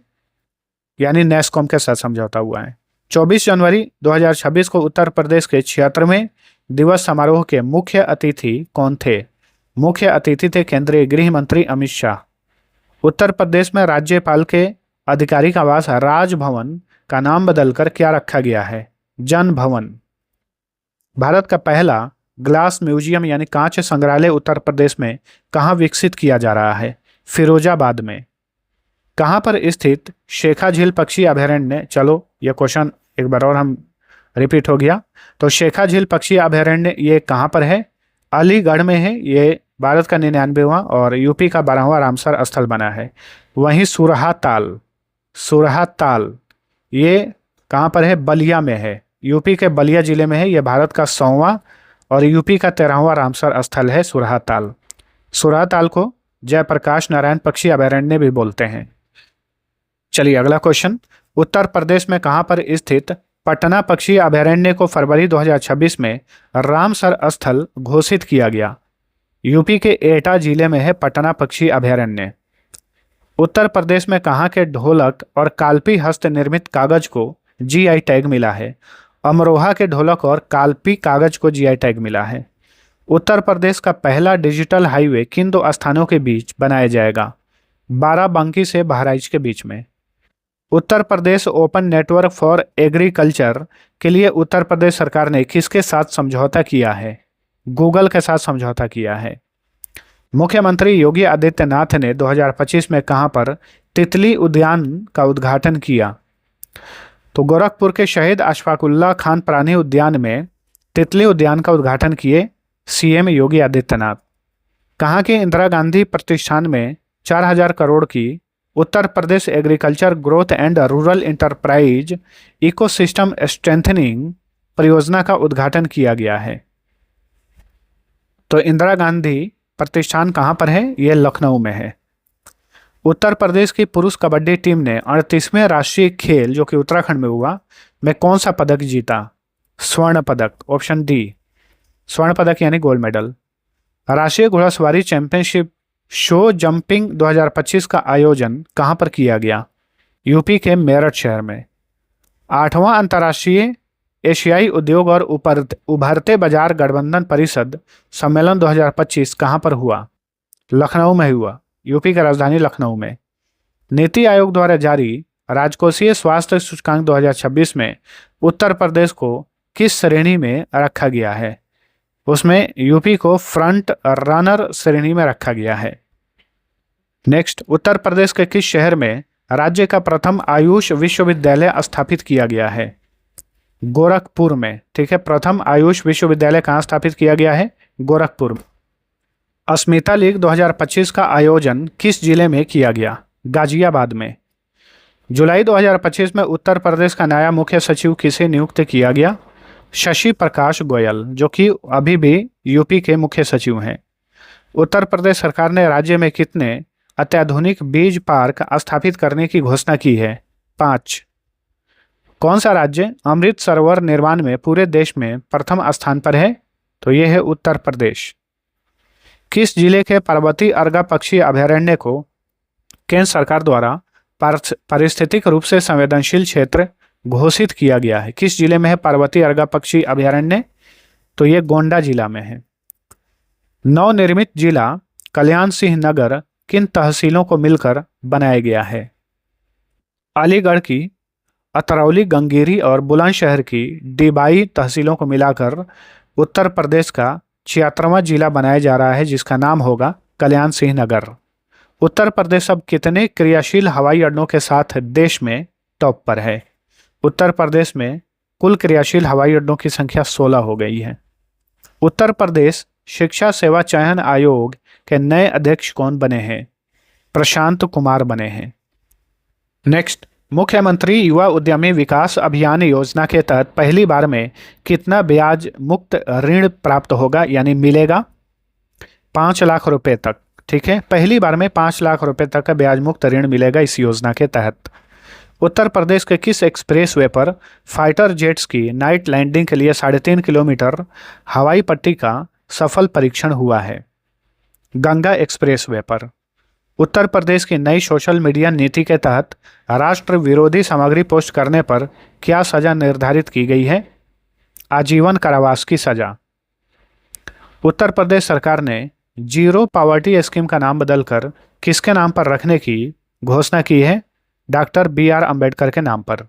यानी नेस्कॉम के साथ समझौता हुआ है। 24 जनवरी 2026 को उत्तर प्रदेश के 76वें दिवस समारोह के मुख्य अतिथि कौन थे? मुख्य अतिथि थे केंद्रीय गृह मंत्री अमित शाह। उत्तर प्रदेश में राज्यपाल के आधिकारिक आवास राजभवन का नाम बदलकर क्या रखा गया है? जन भवन। भारत का पहला ग्लास म्यूजियम यानी कांच संग्रहालय उत्तर प्रदेश में कहाँ विकसित किया जा रहा है? फिरोजाबाद में। कहाँ पर स्थित शेखा झील पक्षी अभयारण्य, चलो ये क्वेश्चन एक बार और हम रिपीट हो गया, तो शेखा झील पक्षी अभयारण्य ये कहाँ पर है? अलीगढ़ में है। ये भारत का 99वां और यूपी का 12वां रामसर स्थल बना है। वहीं सुरहा ताल ये कहाँ पर है? बलिया में है, यूपी के बलिया जिले में है। यह भारत का 100वां और यूपी का 13वां रामसर स्थल है सुरहा ताल को जयप्रकाश नारायण पक्षी अभयारण्य भी बोलते हैं। चलिए अगला क्वेश्चन, उत्तर प्रदेश में कहाँ पर स्थित पटना पक्षी अभयारण्य को फरवरी 2026 में रामसर स्थल घोषित किया गया? यूपी के एटा जिले में है पटना पक्षी अभयारण्य। उत्तर प्रदेश में कहाँ के ढोलक और काल्पी हस्त निर्मित कागज को जीआई टैग मिला है? अमरोहा के ढोलक और काल्पी कागज को जीआई टैग मिला है। उत्तर प्रदेश का पहला डिजिटल हाईवे किन दो स्थानों के बीच बनाया जाएगा? बाराबंकी से बहराइच के बीच में। उत्तर प्रदेश ओपन नेटवर्क फॉर एग्रीकल्चर के लिए उत्तर प्रदेश सरकार ने किसके साथ समझौता किया है? गूगल के साथ समझौता किया है। मुख्यमंत्री योगी आदित्यनाथ ने 2025 में कहां पर तितली उद्यान का उद्घाटन किया? तो गोरखपुर के शहीद अशफाकुल्लाह खान प्राणी उद्यान में तितली उद्यान का उद्घाटन किए सीएम योगी आदित्यनाथ। कहाँ के इंदिरा गांधी प्रतिष्ठान में 4000 करोड़ की Uttar Pradesh agriculture growth and rural enterprise ecosystem strengthening परियोजना का उद्घाटन किया गया है? तो इंदिरा गांधी प्रतिष्ठान कहाँ पर है? यह लखनऊ में है। उत्तर प्रदेश की पुरुष कबड्डी टीम ने 38वें राष्ट्रीय खेल जो कि उत्तराखंड में हुआ में कौन सा पदक जीता? स्वर्ण पदक, ऑप्शन डी, स्वर्ण पदक यानी गोल्ड मेडल। राष्ट्रीय घोड़ासवारी चैंपियनशिप शो जंपिंग 2025 का आयोजन कहां पर किया गया? यूपी के मेरठ शहर में। 8वां अंतर्राष्ट्रीय एशियाई उद्योग और उभरते बाजार गठबंधन परिषद सम्मेलन 2025 कहां पर हुआ? लखनऊ में हुआ, यूपी की राजधानी लखनऊ में। नीति आयोग द्वारा जारी राजकोषीय स्वास्थ्य सूचकांक 2026 में उत्तर प्रदेश को किस श्रेणी में रखा गया है? उसमें यूपी को फ्रंट रनर श्रेणी में रखा गया है। नेक्स्ट, उत्तर प्रदेश के किस शहर में राज्य का प्रथम आयुष विश्वविद्यालय स्थापित किया गया है? गोरखपुर में, ठीक है। प्रथम आयुष विश्वविद्यालय कहाँ स्थापित किया गया है? गोरखपुर में। अस्मिता लीग 2025 का आयोजन किस जिले में किया गया? गाजियाबाद में। जुलाई 2025 में उत्तर प्रदेश का नया मुख्य सचिव किसे नियुक्त किया गया? शशि प्रकाश गोयल, जो कि अभी भी यूपी के मुख्य सचिव हैं। उत्तर प्रदेश सरकार ने राज्य में कितने अत्याधुनिक बीज पार्क स्थापित करने की घोषणा की है? 5। कौन सा राज्य अमृत सरोवर निर्माण में पूरे देश में प्रथम स्थान पर है? तो यह है उत्तर प्रदेश। किस जिले के पार्वती अर्गा पक्षी अभयारण्य को केंद्र सरकार द्वारा पारिस्थितिक रूप से संवेदनशील क्षेत्र घोषित किया गया है? किस जिले में है पार्वती अर्गा पक्षी अभयारण्य? तो ये गोंडा जिला में है। नवनिर्मित जिला कल्याण सिंह नगर किन तहसीलों को मिलकर बनाया गया है? अलीगढ़ की अतरौली, गंगेरी और बुलंदशहर की डिबाई तहसीलों को मिलाकर उत्तर प्रदेश का 76वां जिला बनाया जा रहा है, जिसका नाम होगा कल्याण सिंह नगर। उत्तर प्रदेश अब कितने क्रियाशील हवाई अड्डों के साथ देश में टॉप पर है। उत्तर प्रदेश में कुल क्रियाशील हवाई अड्डों की संख्या 16 हो गई है। उत्तर प्रदेश शिक्षा सेवा चयन आयोग के नए अध्यक्ष कौन बने हैं? प्रशांत कुमार बने हैं। नेक्स्ट, मुख्यमंत्री युवा उद्यमी विकास अभियान योजना के तहत पहली बार में कितना ब्याज मुक्त ऋण प्राप्त होगा यानी मिलेगा? 5 लाख रुपए तक। ठीक है, पहली बार में 5 लाख रुपए तक का ब्याज मुक्त ऋण मिलेगा इस योजना के तहत। उत्तर प्रदेश के किस एक्सप्रेसवे पर फाइटर जेट्स की नाइट लैंडिंग के लिए 3.5 किलोमीटर हवाई पट्टी का सफल परीक्षण हुआ है? गंगा एक्सप्रेसवे पर। उत्तर प्रदेश की नई सोशल मीडिया नीति के तहत राष्ट्र विरोधी सामग्री पोस्ट करने पर क्या सजा निर्धारित की गई है? आजीवन कारावास की सजा। उत्तर प्रदेश सरकार ने जीरो पॉवर्टी स्कीम का नाम बदलकर किसके नाम पर रखने की घोषणा की है? डॉक्टर BR अंबेडकर के नाम पर।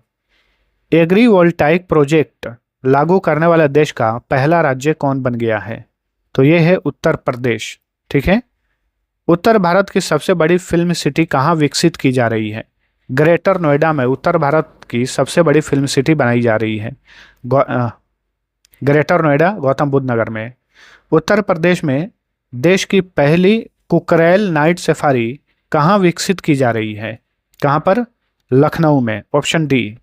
एग्रीवोल्टाइक प्रोजेक्ट लागू करने वाला देश का पहला राज्य कौन बन गया है? तो ये है उत्तर प्रदेश। ठीक है, उत्तर भारत की सबसे बड़ी फिल्म सिटी कहाँ विकसित की जा रही है? ग्रेटर नोएडा में उत्तर भारत की सबसे बड़ी फिल्म सिटी बनाई जा रही है। ग्रेटर नोएडा गौतम बुद्ध नगर में। उत्तर प्रदेश में देश की पहली कुकरेल नाइट सफारी कहाँ विकसित की जा रही है? कहाँ पर? लखनऊ में। Option D.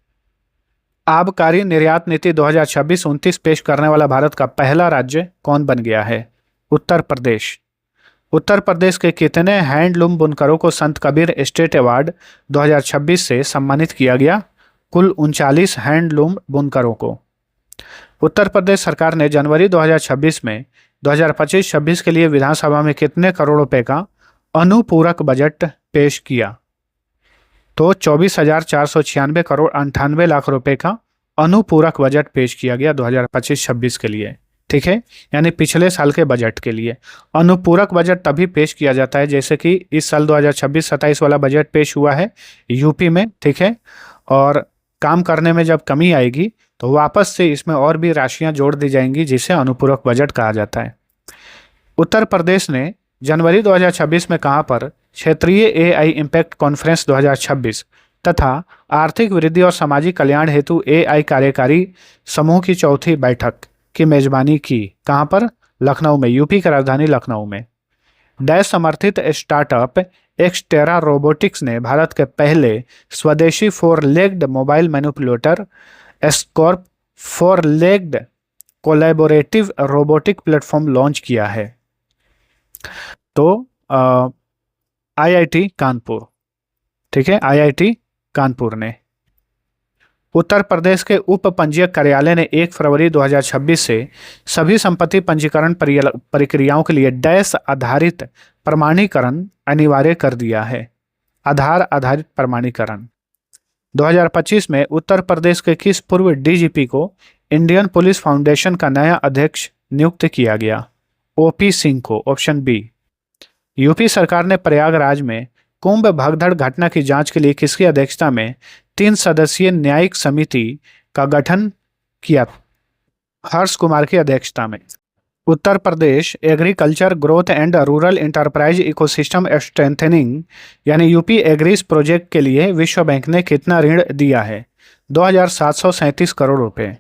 आबकारी निर्यात नीति 2026-29 पेश करने वाला भारत का पहला राज्य कौन बन गया है? उत्तर प्रदेश। उत्तर प्रदेश के कितने हैंडलूम बुनकरों को संत कबीर स्टेट अवार्ड 2026 से सम्मानित किया गया? कुल 39 हैंडलूम बुनकरों को। उत्तर प्रदेश सरकार ने जनवरी 2026 में 2025-26 के लिए विधानसभा में कितने करोड़ रुपए का अनुपूरक बजट पेश किया? तो 24,496 करोड़ 98 लाख रुपए का अनुपूरक बजट पेश किया गया 2025-26 के लिए। ठीक है, यानी पिछले साल के बजट के लिए। अनुपूरक बजट तभी पेश किया जाता है जैसे कि इस साल 2026-27 वाला बजट पेश हुआ है यूपी में। ठीक है, और काम करने में जब कमी आएगी तो वापस से इसमें और भी राशियां जोड़ दी जाएंगी जिसे अनुपूरक बजट कहा जाता है। उत्तर प्रदेश ने जनवरी 2026 में कहां पर क्षेत्रीय AI इम्पैक्ट कॉन्फ्रेंस 2026 तथा आर्थिक वृद्धि और सामाजिक कल्याण हेतु AI कार्यकारी समूह की चौथी बैठक की मेजबानी की? कहां पर? लखनऊ में। यूपी की राजधानी लखनऊ में। डैश समर्थित स्टार्टअप एक्सटेरा रोबोटिक्स ने भारत के पहले स्वदेशी 4 लेग्ड मोबाइल मैनिपुलेटर एस्कॉर्प 4 legged collaborative robotic platform launch किया है? तो IIT कानपुर। ठीक है, IIT कानपुर ने। उत्तर प्रदेश के उप पंजीयक कार्यालय ने 1 फरवरी 2026 से सभी संपत्ति पंजीकरण प्रक्रियाओं के लिए डैश आधारित प्रमाणीकरण अनिवार्य कर दिया है। आधार आधारित प्रमाणीकरण। 2025 में उत्तर प्रदेश के किस पूर्व DGP को इंडियन पुलिस फाउंडेशन का नया अध्यक्ष नियुक्त किया गया? OP सिंह को। Option B. यूपी सरकार ने प्रयागराज में कुंभ भगदड़ घटना की जांच के लिए किसकी अध्यक्षता में 3 सदस्यीय न्यायिक समिति का गठन किया? हर्ष कुमार की अध्यक्षता में। Uttar Pradesh agriculture growth and rural enterprise ecosystem strengthening यानी यूपी एग्रीज प्रोजेक्ट के लिए विश्व बैंक ने कितना ऋण दिया है? 2,737 करोड़ रुपए।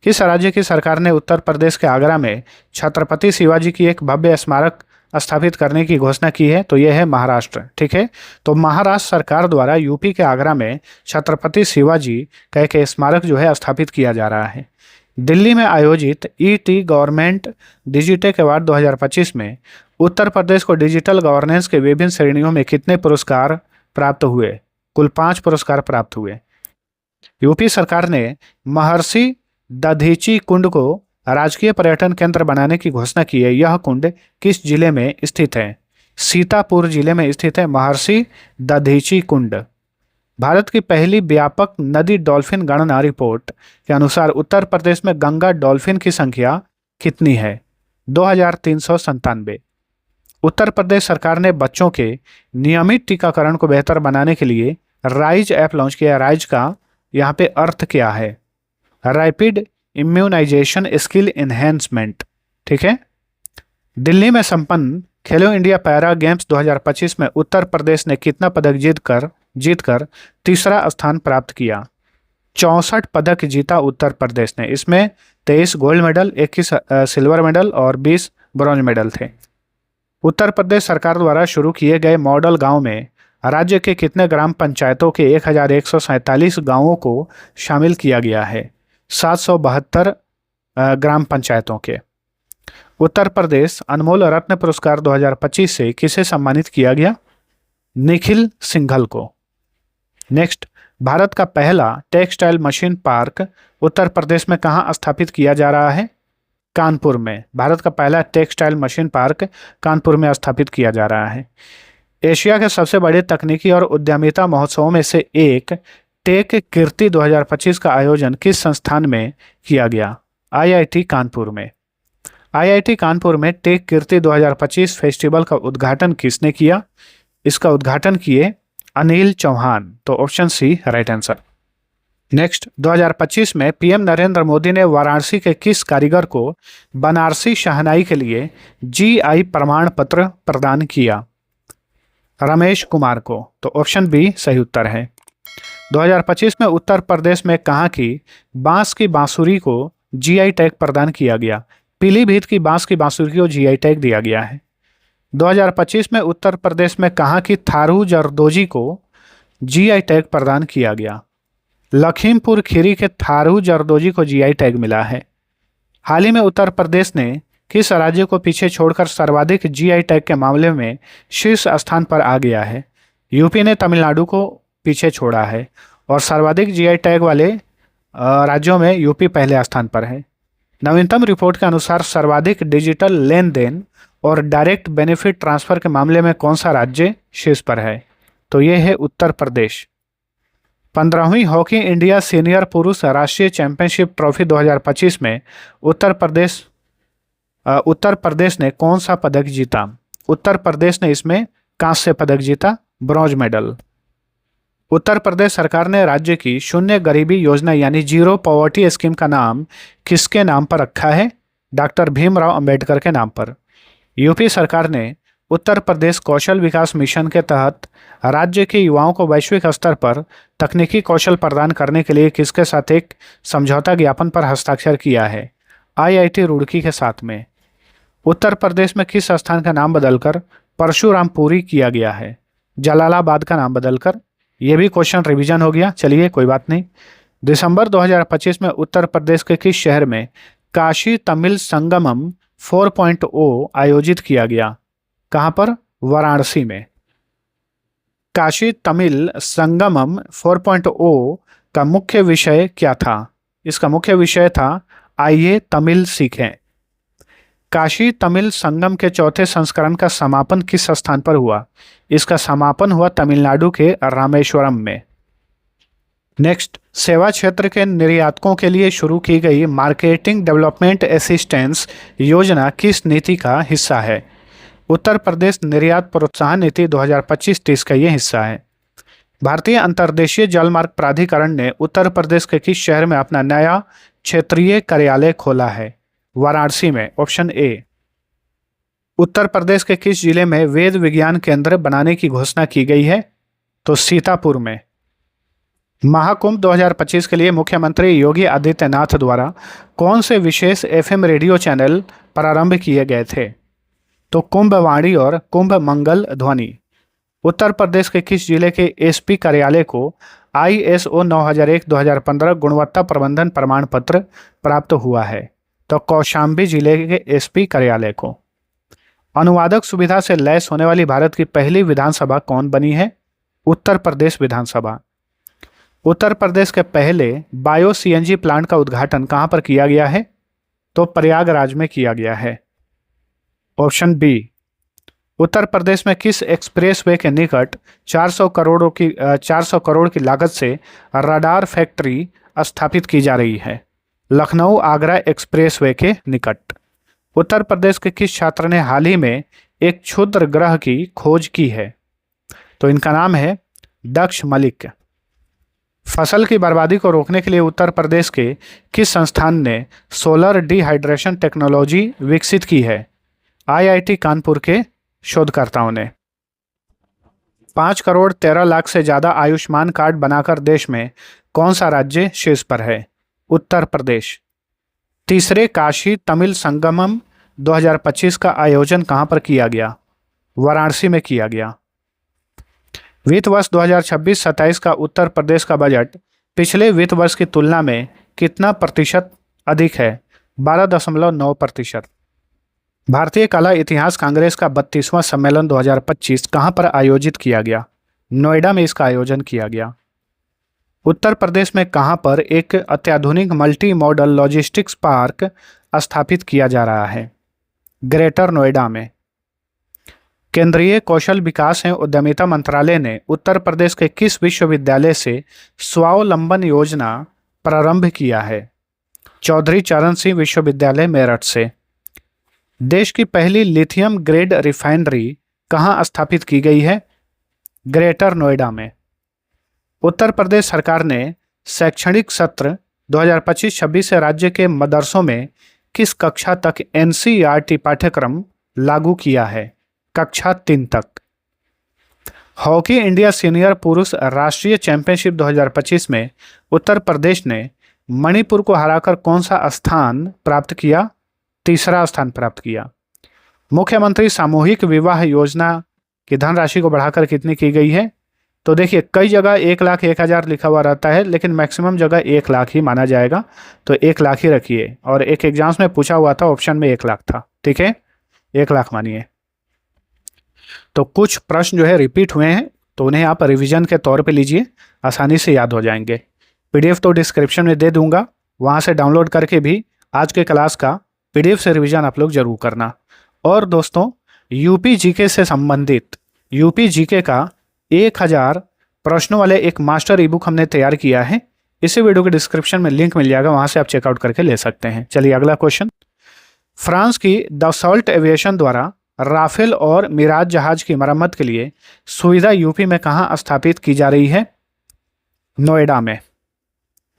किस राज्य की सरकार ने उत्तर प्रदेश के आगरा में छत्रपति शिवाजी की एक भव्य स्मारक स्थापित करने की घोषणा की है? तो यह है महाराष्ट्र। ठीक है, तो महाराष्ट्र सरकार द्वारा यूपी के आगरा में छत्रपति शिवाजी का एक स्मारक जो है स्थापित किया जा रहा है। दिल्ली में आयोजित ET गवर्नमेंट डिजिटेक अवार्ड 2025 में उत्तर प्रदेश को डिजिटल गवर्नेंस के विभिन्न श्रेणियों में कितने पुरस्कार प्राप्त हुए? कुल 5 पुरस्कार प्राप्त हुए। यूपी सरकार ने महर्षि दधीची कुंड को राजकीय पर्यटन केंद्र बनाने की घोषणा की है। यह कुंड किस जिले में स्थित है? सीतापुर जिले में स्थित है महर्षि दधीची कुंड। भारत की पहली व्यापक नदी डॉल्फिन गणना रिपोर्ट के अनुसार उत्तर प्रदेश में गंगा डॉल्फिन की संख्या कितनी है? 2,397। उत्तर प्रदेश सरकार ने बच्चों के नियमित टीकाकरण को बेहतर बनाने के लिए राइज ऐप लॉन्च किया। राइज का यहाँ पे अर्थ क्या है? Rapid immunisation skill enhancement. ठीक है, दिल्ली में संपन्न खेलो इंडिया पैरा गेम्स 2025 में उत्तर प्रदेश ने कितना पदक जीतकर जीतकर तीसरा स्थान प्राप्त किया। 64 पदक जीता उत्तर प्रदेश ने, इसमें 23 गोल्ड मेडल, 21 सिल्वर मेडल और 20 ब्रॉन्ज मेडल थे। उत्तर प्रदेश सरकार द्वारा शुरू किए गए मॉडल गांव में राज्य के कितने ग्राम पंचायतों के 1147 गांवों को शामिल किया गया है? 772 ग्राम पंचायतों के। उत्तर प्रदेश अनमोल रत्न पुरस्कार 2025 से किसे सम्मानित किया गया? निखिल सिंघल को। नेक्स्ट, भारत का पहला textile machine park Uttar Pradesh में कहाँ स्थापित किया जा रहा है? कानपुर में। भारत का पहला टेक्सटाइल मशीन पार्क कानपुर में स्थापित किया जा रहा है। एशिया के सबसे बड़े तकनीकी और उद्यमिता महोत्सवों में से एक टेक कीर्ति 2025 का आयोजन किस संस्थान में किया गया? आईआईटी कानपुर में। आईआईटी कानपुर में टेक कीर्ति 2025 फेस्टिवल का उद्घाटन किसने किया? इसका उद्घाटन किए अनिल चौहान। तो option C right answer. Next, 2025 में पीएम नरेंद्र मोदी ने वाराणसी के किस कारीगर को बनारसी शहनाई के लिए जीआई प्रमाण पत्र प्रदान किया? रमेश कुमार को। तो ऑप्शन बी सही उत्तर है। 2025 में उत्तर प्रदेश में कहाँ की बांस की बांसुरी को जीआई टैग प्रदान किया गया? पीलीभीत की बांस की बांसुरी को जीआई टैग दिया गया है। 2025 में उत्तर प्रदेश में कहाँ की थारू जरदोजी को जीआई टैग प्रदान किया गया? लखीमपुर खीरी के थारू जरदोजी को जीआई टैग मिला है। हाल ही में उत्तर प्रदेश ने किस राज्य को पीछे छोड़कर सर्वाधिक जीआई टैग के मामले में शीर्ष स्थान पर आ गया है? यूपी ने तमिलनाडु को पीछे छोड़ा है और सर्वाधिक जीआई टैग वाले राज्यों में यूपी पहले स्थान पर है। नवीनतम रिपोर्ट के अनुसार सर्वाधिक डिजिटल लेन देन और डायरेक्ट बेनिफिट ट्रांसफर के मामले में कौन सा राज्य शीर्ष पर है? तो ये है उत्तर प्रदेश। 15वीं हॉकी इंडिया सीनियर पुरुष राष्ट्रीय चैंपियनशिप ट्रॉफी 2025 में उत्तर प्रदेश ने कौन सा पदक जीता? उत्तर प्रदेश ने इसमें कांस्य पदक जीता, ब्रॉन्ज मेडल। उत्तर प्रदेश सरकार ने राज्य की शून्य गरीबी योजना यानी जीरो पॉवर्टी स्कीम का नाम किसके नाम पर रखा है? डॉक्टर भीमराव अंबेडकर के नाम पर। यूपी सरकार ने उत्तर प्रदेश कौशल विकास मिशन के तहत राज्य के युवाओं को वैश्विक स्तर पर तकनीकी कौशल प्रदान करने के लिए किसके साथ एक समझौता ज्ञापन पर हस्ताक्षर किया है? आईआईटी रुड़की के साथ में। उत्तर प्रदेश में किस स्थान का नाम बदलकर परशुरामपुरी किया गया है? जलालाबाद का नाम बदलकर। यह भी क्वेश्चन रिवीजन हो गया, चलिए कोई बात नहीं। दिसंबर 2025 में उत्तर प्रदेश के किस शहर में काशी तमिल संगमम 4.0 आयोजित किया गया? कहाँ पर? वाराणसी में। काशी तमिल संगमम 4.0 का मुख्य विषय क्या था? इसका मुख्य विषय था आइए तमिल सीखें। काशी तमिल संगम के चौथे संस्करण का समापन किस स्थान पर हुआ? इसका समापन हुआ तमिलनाडु के रामेश्वरम में। नेक्स्ट, सेवा क्षेत्र के निर्यातकों के लिए शुरू की गई मार्केटिंग डेवलपमेंट असिस्टेंस योजना किस नीति का हिस्सा है? उत्तर प्रदेश निर्यात प्रोत्साहन नीति 2025-30 का ये हिस्सा है। भारतीय अंतर्देशीय जलमार्ग प्राधिकरण ने उत्तर प्रदेश के किस शहर में अपना नया क्षेत्रीय कार्यालय खोला है? वाराणसी में, ऑप्शन ए। उत्तर प्रदेश के किस जिले में वेद विज्ञान केंद्र बनाने की घोषणा की गई है? तो सीतापुर में। महाकुंभ 2025 के लिए मुख्यमंत्री योगी आदित्यनाथ द्वारा कौन से विशेष एफएम रेडियो चैनल प्रारंभ किए गए थे? तो कुंभवाणी और कुंभ मंगल ध्वनि। उत्तर प्रदेश के किस जिले के एसपी कार्यालय को ISO 9001-2015 गुणवत्ता प्रबंधन प्रमाण पत्र प्राप्त हुआ है? तो कौशाम्बी जिले के एसपी कार्यालय को। अनुवादक सुविधा से लैस होने वाली भारत की पहली विधानसभा कौन बनी है? उत्तर प्रदेश विधानसभा। उत्तर प्रदेश के पहले बायो CNG प्लांट का उद्घाटन कहां पर किया गया है? तो प्रयागराज में किया गया है, ऑप्शन बी। उत्तर प्रदेश में किस एक्सप्रेसवे के निकट 400 करोड़ की लागत से रडार फैक्ट्री स्थापित की जा रही है? लखनऊ आगरा एक्सप्रेसवे के निकट। उत्तर प्रदेश के किस छात्र ने हाल ही में एक क्षुद्र ग्रह की खोज की है? तो इनका नाम है दक्ष मलिक। फसल की बर्बादी को रोकने के लिए उत्तर प्रदेश के किस संस्थान ने सोलर डिहाइड्रेशन टेक्नोलॉजी विकसित की है? IIT कानपुर के शोधकर्ताओं ने। 5,13,00,000 से ज़्यादा आयुष्मान कार्ड बनाकर देश में कौन सा राज्य शीर्ष पर है? उत्तर प्रदेश। तीसरे काशी तमिल संगमम 2025 का आयोजन कहाँ पर किया गया? वाराणसी में किया गया। वित्त वर्ष 2026-27 का उत्तर प्रदेश का बजट पिछले वित्त वर्ष की तुलना में कितना प्रतिशत अधिक है? 12.9%। भारतीय कला इतिहास कांग्रेस का 32वां सम्मेलन 2025 कहाँ पर आयोजित किया गया? नोएडा में इसका आयोजन किया गया। उत्तर प्रदेश में कहाँ पर एक अत्याधुनिक मल्टी मॉडल लॉजिस्टिक्स पार्क स्थापित किया जा रहा है? ग्रेटर नोएडा में। केंद्रीय कौशल विकास एवं उद्यमिता मंत्रालय ने उत्तर प्रदेश के किस विश्वविद्यालय से स्वावलंबन योजना प्रारंभ किया है? चौधरी चरण सिंह विश्वविद्यालय मेरठ से। देश की पहली लिथियम ग्रेड रिफाइनरी कहाँ स्थापित की गई है? ग्रेटर नोएडा में। उत्तर प्रदेश सरकार ने शैक्षणिक सत्र 2025-26 से राज्य के मदरसों में किस कक्षा तक एनसीईआरटी पाठ्यक्रम लागू किया है? कक्षा 3 तक। हॉकी इंडिया सीनियर पुरुष राष्ट्रीय चैंपियनशिप 2025 में उत्तर प्रदेश ने मणिपुर को हराकर कौन सा स्थान प्राप्त किया? तीसरा स्थान प्राप्त किया। मुख्यमंत्री सामूहिक विवाह योजना की धनराशि को बढ़ाकर कितनी की गई है? तो देखिए, कई जगह 1,01,000 लिखा हुआ रहता है, लेकिन मैक्सिमम जगह 1,00,000 ही माना जाएगा, तो 1,00,000 ही रखिए। और एक एग्जाम्स में पूछा हुआ था, ऑप्शन में 1,00,000 था, ठीक है, 1,00,000 मानिए। तो कुछ प्रश्न जो है रिपीट हुए हैं, तो उन्हें आप रिवीजन के तौर पे लीजिए, आसानी से याद हो जाएंगे। पीडीएफ तो डिस्क्रिप्शन में दे दूंगा, वहाँ से डाउनलोड करके भी आज के क्लास का पीडीएफ से रिवीजन आप लोग जरूर करना। और दोस्तों, यूपी जीके से संबंधित यूपी जीके का 1000 प्रश्नों वाले एक मास्टर ई बुक हमने तैयार किया है। इसी वीडियो के डिस्क्रिप्शन में लिंक मिल जाएगा, वहाँ से आप चेकआउट करके ले सकते हैं। चलिए अगला क्वेश्चन। फ्रांस की दसॉल्ट एविएशन द्वारा राफेल और मिराज जहाज की मरम्मत के लिए सुविधा यूपी में कहाँ स्थापित की जा रही है? नोएडा में।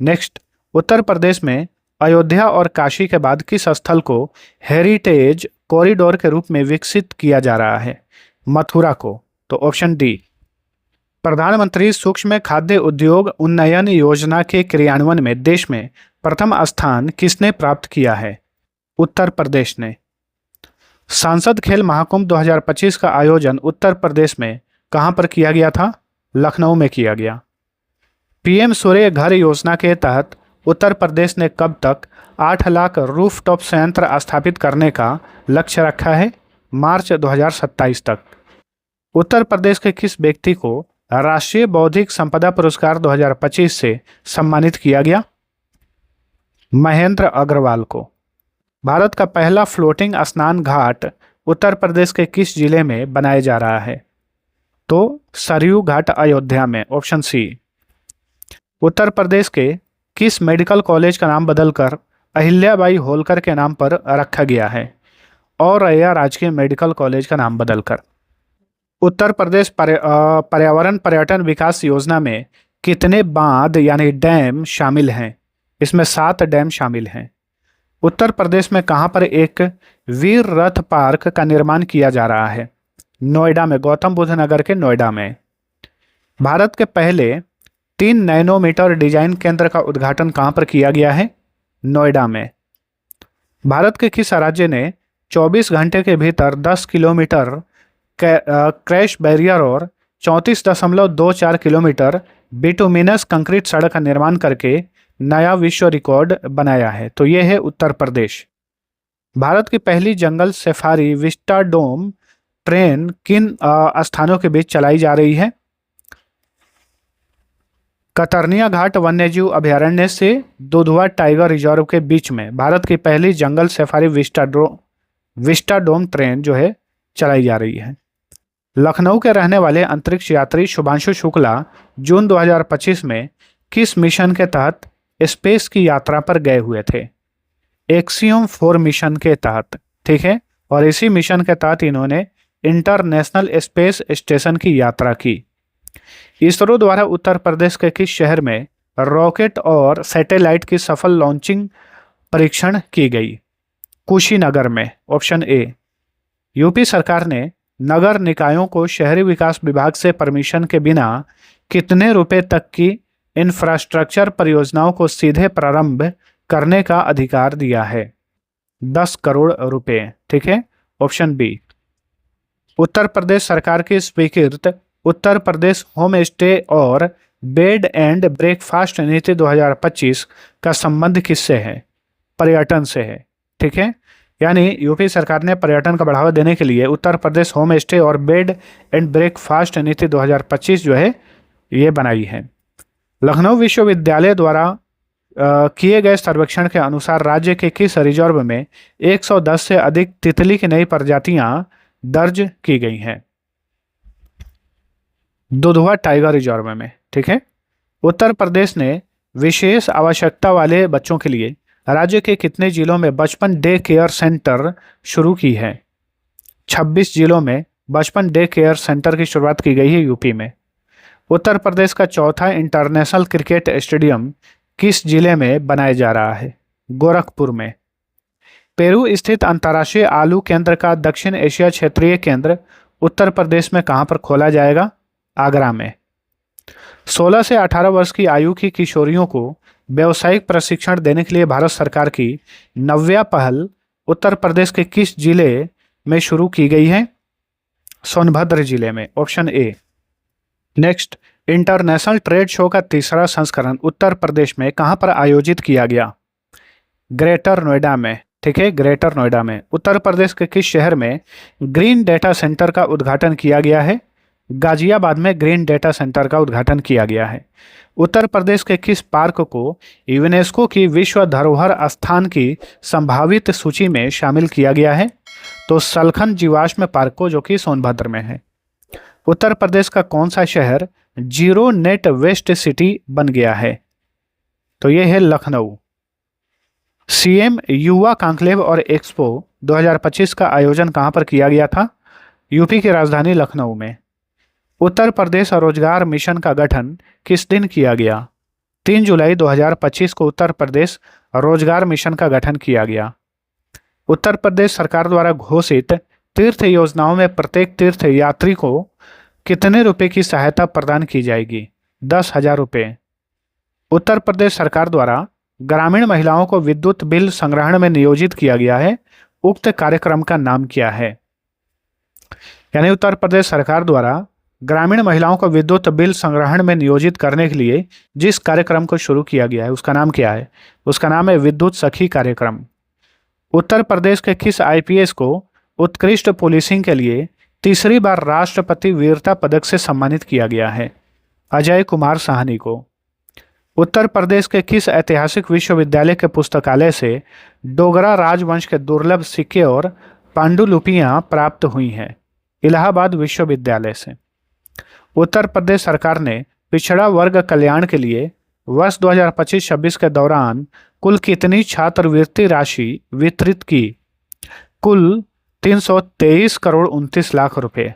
नेक्स्ट, उत्तर प्रदेश में अयोध्या और काशी के बाद किस स्थल को हेरिटेज कॉरिडोर के रूप में विकसित किया जा रहा है? मथुरा को। तो ऑप्शन डी। प्रधानमंत्री सूक्ष्म खाद्य उद्योग उन्नयन योजना के क्रियान्वयन में देश में प्रथम स्थान किसने प्राप्त किया है? उत्तर प्रदेश ने। सांसद खेल महाकुंभ 2025 का आयोजन उत्तर प्रदेश में कहां पर किया गया था? लखनऊ में किया गया। पीएम सूर्य घर योजना के तहत उत्तर प्रदेश ने कब तक 8 लाख रूफटॉप संयंत्र स्थापित करने का लक्ष्य रखा है? मार्च 2027 तक। उत्तर प्रदेश के किस व्यक्ति को राष्ट्रीय बौद्धिक संपदा पुरस्कार 2025 से सम्मानित किया गया? महेंद्र अग्रवाल को। भारत का पहला फ्लोटिंग स्नान घाट उत्तर प्रदेश के किस जिले में बनाया जा रहा है? तो सरयू घाट अयोध्या में। Option C. उत्तर प्रदेश के किस मेडिकल कॉलेज का नाम बदलकर अहिल्याबाई होलकर के नाम पर रखा गया है? और या राजकीय मेडिकल कॉलेज का नाम बदलकर। उत्तर प्रदेश पर्यावरण पर्यटन विकास योजना में कितने बांध यानी डैम शामिल हैं? इसमें 7 डैम शामिल हैं। उत्तर प्रदेश में कहां पर एक वीर रथ पार्क का निर्माण किया जा रहा है? नोएडा में, गौतम बुद्ध नगर के नोएडा में। भारत के पहले 3 नैनोमीटर डिजाइन केंद्र का उद्घाटन कहां पर किया गया है? नोएडा में। भारत के किस राज्य ने 24 घंटे के भीतर 10 किलोमीटर क्रैश बैरियर और 34.24 किलोमीटर बिटुमिनस कंक्रीट सड़क का निर्माण करके नया विश्व रिकॉर्ड बनाया है? तो यह है उत्तर प्रदेश। भारत की पहली जंगल सफारी विस्टाडोम ट्रेन किन स्थानों के बीच चलाई जा रही है? कतर्निया घाट वन्यजीव अभयारण्य से दुधवा टाइगर रिजर्व के बीच में भारत की पहली जंगल सफारी विस्टाडोम ट्रेन जो है चलाई जा रही है। लखनऊ के रहने वाले अंतरिक्ष यात्री शुभांशु शुक्ला जून 2025 में किस मिशन के तहत स्पेस की यात्रा पर गए हुए थे? एक्सियम 4 मिशन के तहत, ठीक है। और इसी मिशन के तहत इन्होंने इंटरनेशनल स्पेस स्टेशन की यात्रा की। इसरो द्वारा उत्तर प्रदेश के किस शहर में रॉकेट और सैटेलाइट की सफल लॉन्चिंग परीक्षण की गई? कुशीनगर में। Option A. यूपी सरकार ने नगर निकायों को शहरी विकास विभाग से परमिशन के बिना कितने रुपए तक की इंफ्रास्ट्रक्चर परियोजनाओं को सीधे प्रारंभ करने का अधिकार दिया है? 10 करोड़ रुपए। ठीक है, ऑप्शन बी। उत्तर प्रदेश सरकार की स्वीकृत उत्तर प्रदेश होम स्टे और बेड एंड ब्रेकफास्ट नीति 2025 का संबंध किससे है? पर्यटन से है। ठीक है, यानी यूपी सरकार ने पर्यटन का बढ़ावा देने के लिए उत्तर प्रदेश होम स्टे और बेड एंड ब्रेकफास्ट नीति 2025 जो है ये बनाई है। लखनऊ विश्वविद्यालय द्वारा किए गए सर्वेक्षण के अनुसार राज्य के किस रिजर्व में 110 से अधिक तितली की नई प्रजातियां दर्ज की गई हैं? दुधवा टाइगर रिजर्व में। ठीक है, उत्तर प्रदेश ने विशेष आवश्यकता वाले बच्चों के लिए राज्य के कितने जिलों में बचपन डे केयर सेंटर शुरू की है? 26 जिलों में बचपन डे केयर सेंटर की शुरुआत की गई है यूपी में। उत्तर प्रदेश का चौथा इंटरनेशनल क्रिकेट स्टेडियम किस जिले में बनाया जा रहा है? गोरखपुर में। पेरू स्थित अंतर्राष्ट्रीय आलू केंद्र का दक्षिण एशिया क्षेत्रीय केंद्र उत्तर प्रदेश में कहां पर खोला जाएगा? आगरा में। 16 से 18 वर्ष की आयु की किशोरियों को व्यावसायिक प्रशिक्षण देने के लिए भारत सरकार की नव्या पहल उत्तर प्रदेश के किस जिले में शुरू की गई है? सोनभद्र जिले में, option A. Next, international trade show का तीसरा संस्करण उत्तर प्रदेश में कहां पर आयोजित किया गया? ग्रेटर नोएडा में। ठीक है, ग्रेटर नोएडा में। उत्तर प्रदेश के किस शहर में ग्रीन डेटा सेंटर का उद्घाटन किया गया है? गाजियाबाद में ग्रीन डेटा सेंटर का उद्घाटन किया गया है। उत्तर प्रदेश के किस पार्क को यूनेस्को की विश्व धरोहर स्थान की संभावित सूची में शामिल किया गया है? तो सलखन जीवाश्म पार्क को, जो कि सोनभद्र में है। उत्तर प्रदेश का कौन सा शहर जीरो नेट वेस्ट सिटी बन गया है? तो यह है लखनऊ। सीएम युवा कॉन्क्लेव और एक्सपो 2025 का आयोजन कहां पर किया गया था? यूपी की राजधानी लखनऊ में। उत्तर प्रदेश रोजगार मिशन का गठन किस दिन किया गया? 3 जुलाई 2025 को उत्तर प्रदेश रोजगार मिशन का गठन किया गया। उत्तर प्रदेश सरकार द्वारा घोषित तीर्थ योजनाओं में प्रत्येक तीर्थ यात्री को कितने रुपए की सहायता प्रदान की जाएगी? 10,000 रुपये। उत्तर प्रदेश सरकार द्वारा ग्रामीण महिलाओं को विद्युत बिल संग्रहण में नियोजित किया गया है, उक्त कार्यक्रम का नाम क्या है? यानी उत्तर प्रदेश सरकार द्वारा ग्रामीण महिलाओं को विद्युत बिल संग्रहण में नियोजित करने के लिए जिस कार्यक्रम को शुरू किया गया है उसका नाम क्या है? उसका नाम है विद्युत सखी कार्यक्रम। उत्तर प्रदेश के किस आईपीएस को उत्कृष्ट पुलिसिंग के लिए तीसरी बार राष्ट्रपति वीरता पदक से सम्मानित किया गया है? अजय कुमार साहनी को। उत्तर प्रदेश के किस ऐतिहासिक विश्वविद्यालय के पुस्तकालय से डोगरा राजवंश के दुर्लभ सिक्के और पांडुलिपियां प्राप्त हुई हैं? इलाहाबाद विश्वविद्यालय से। उत्तर प्रदेश सरकार ने पिछड़ा वर्ग कल्याण के लिए वर्ष 2025-26 के दौरान कुल कितनी छात्रवृत्ति राशि वितरित की? कुल 323 करोड़ 29 लाख रुपए।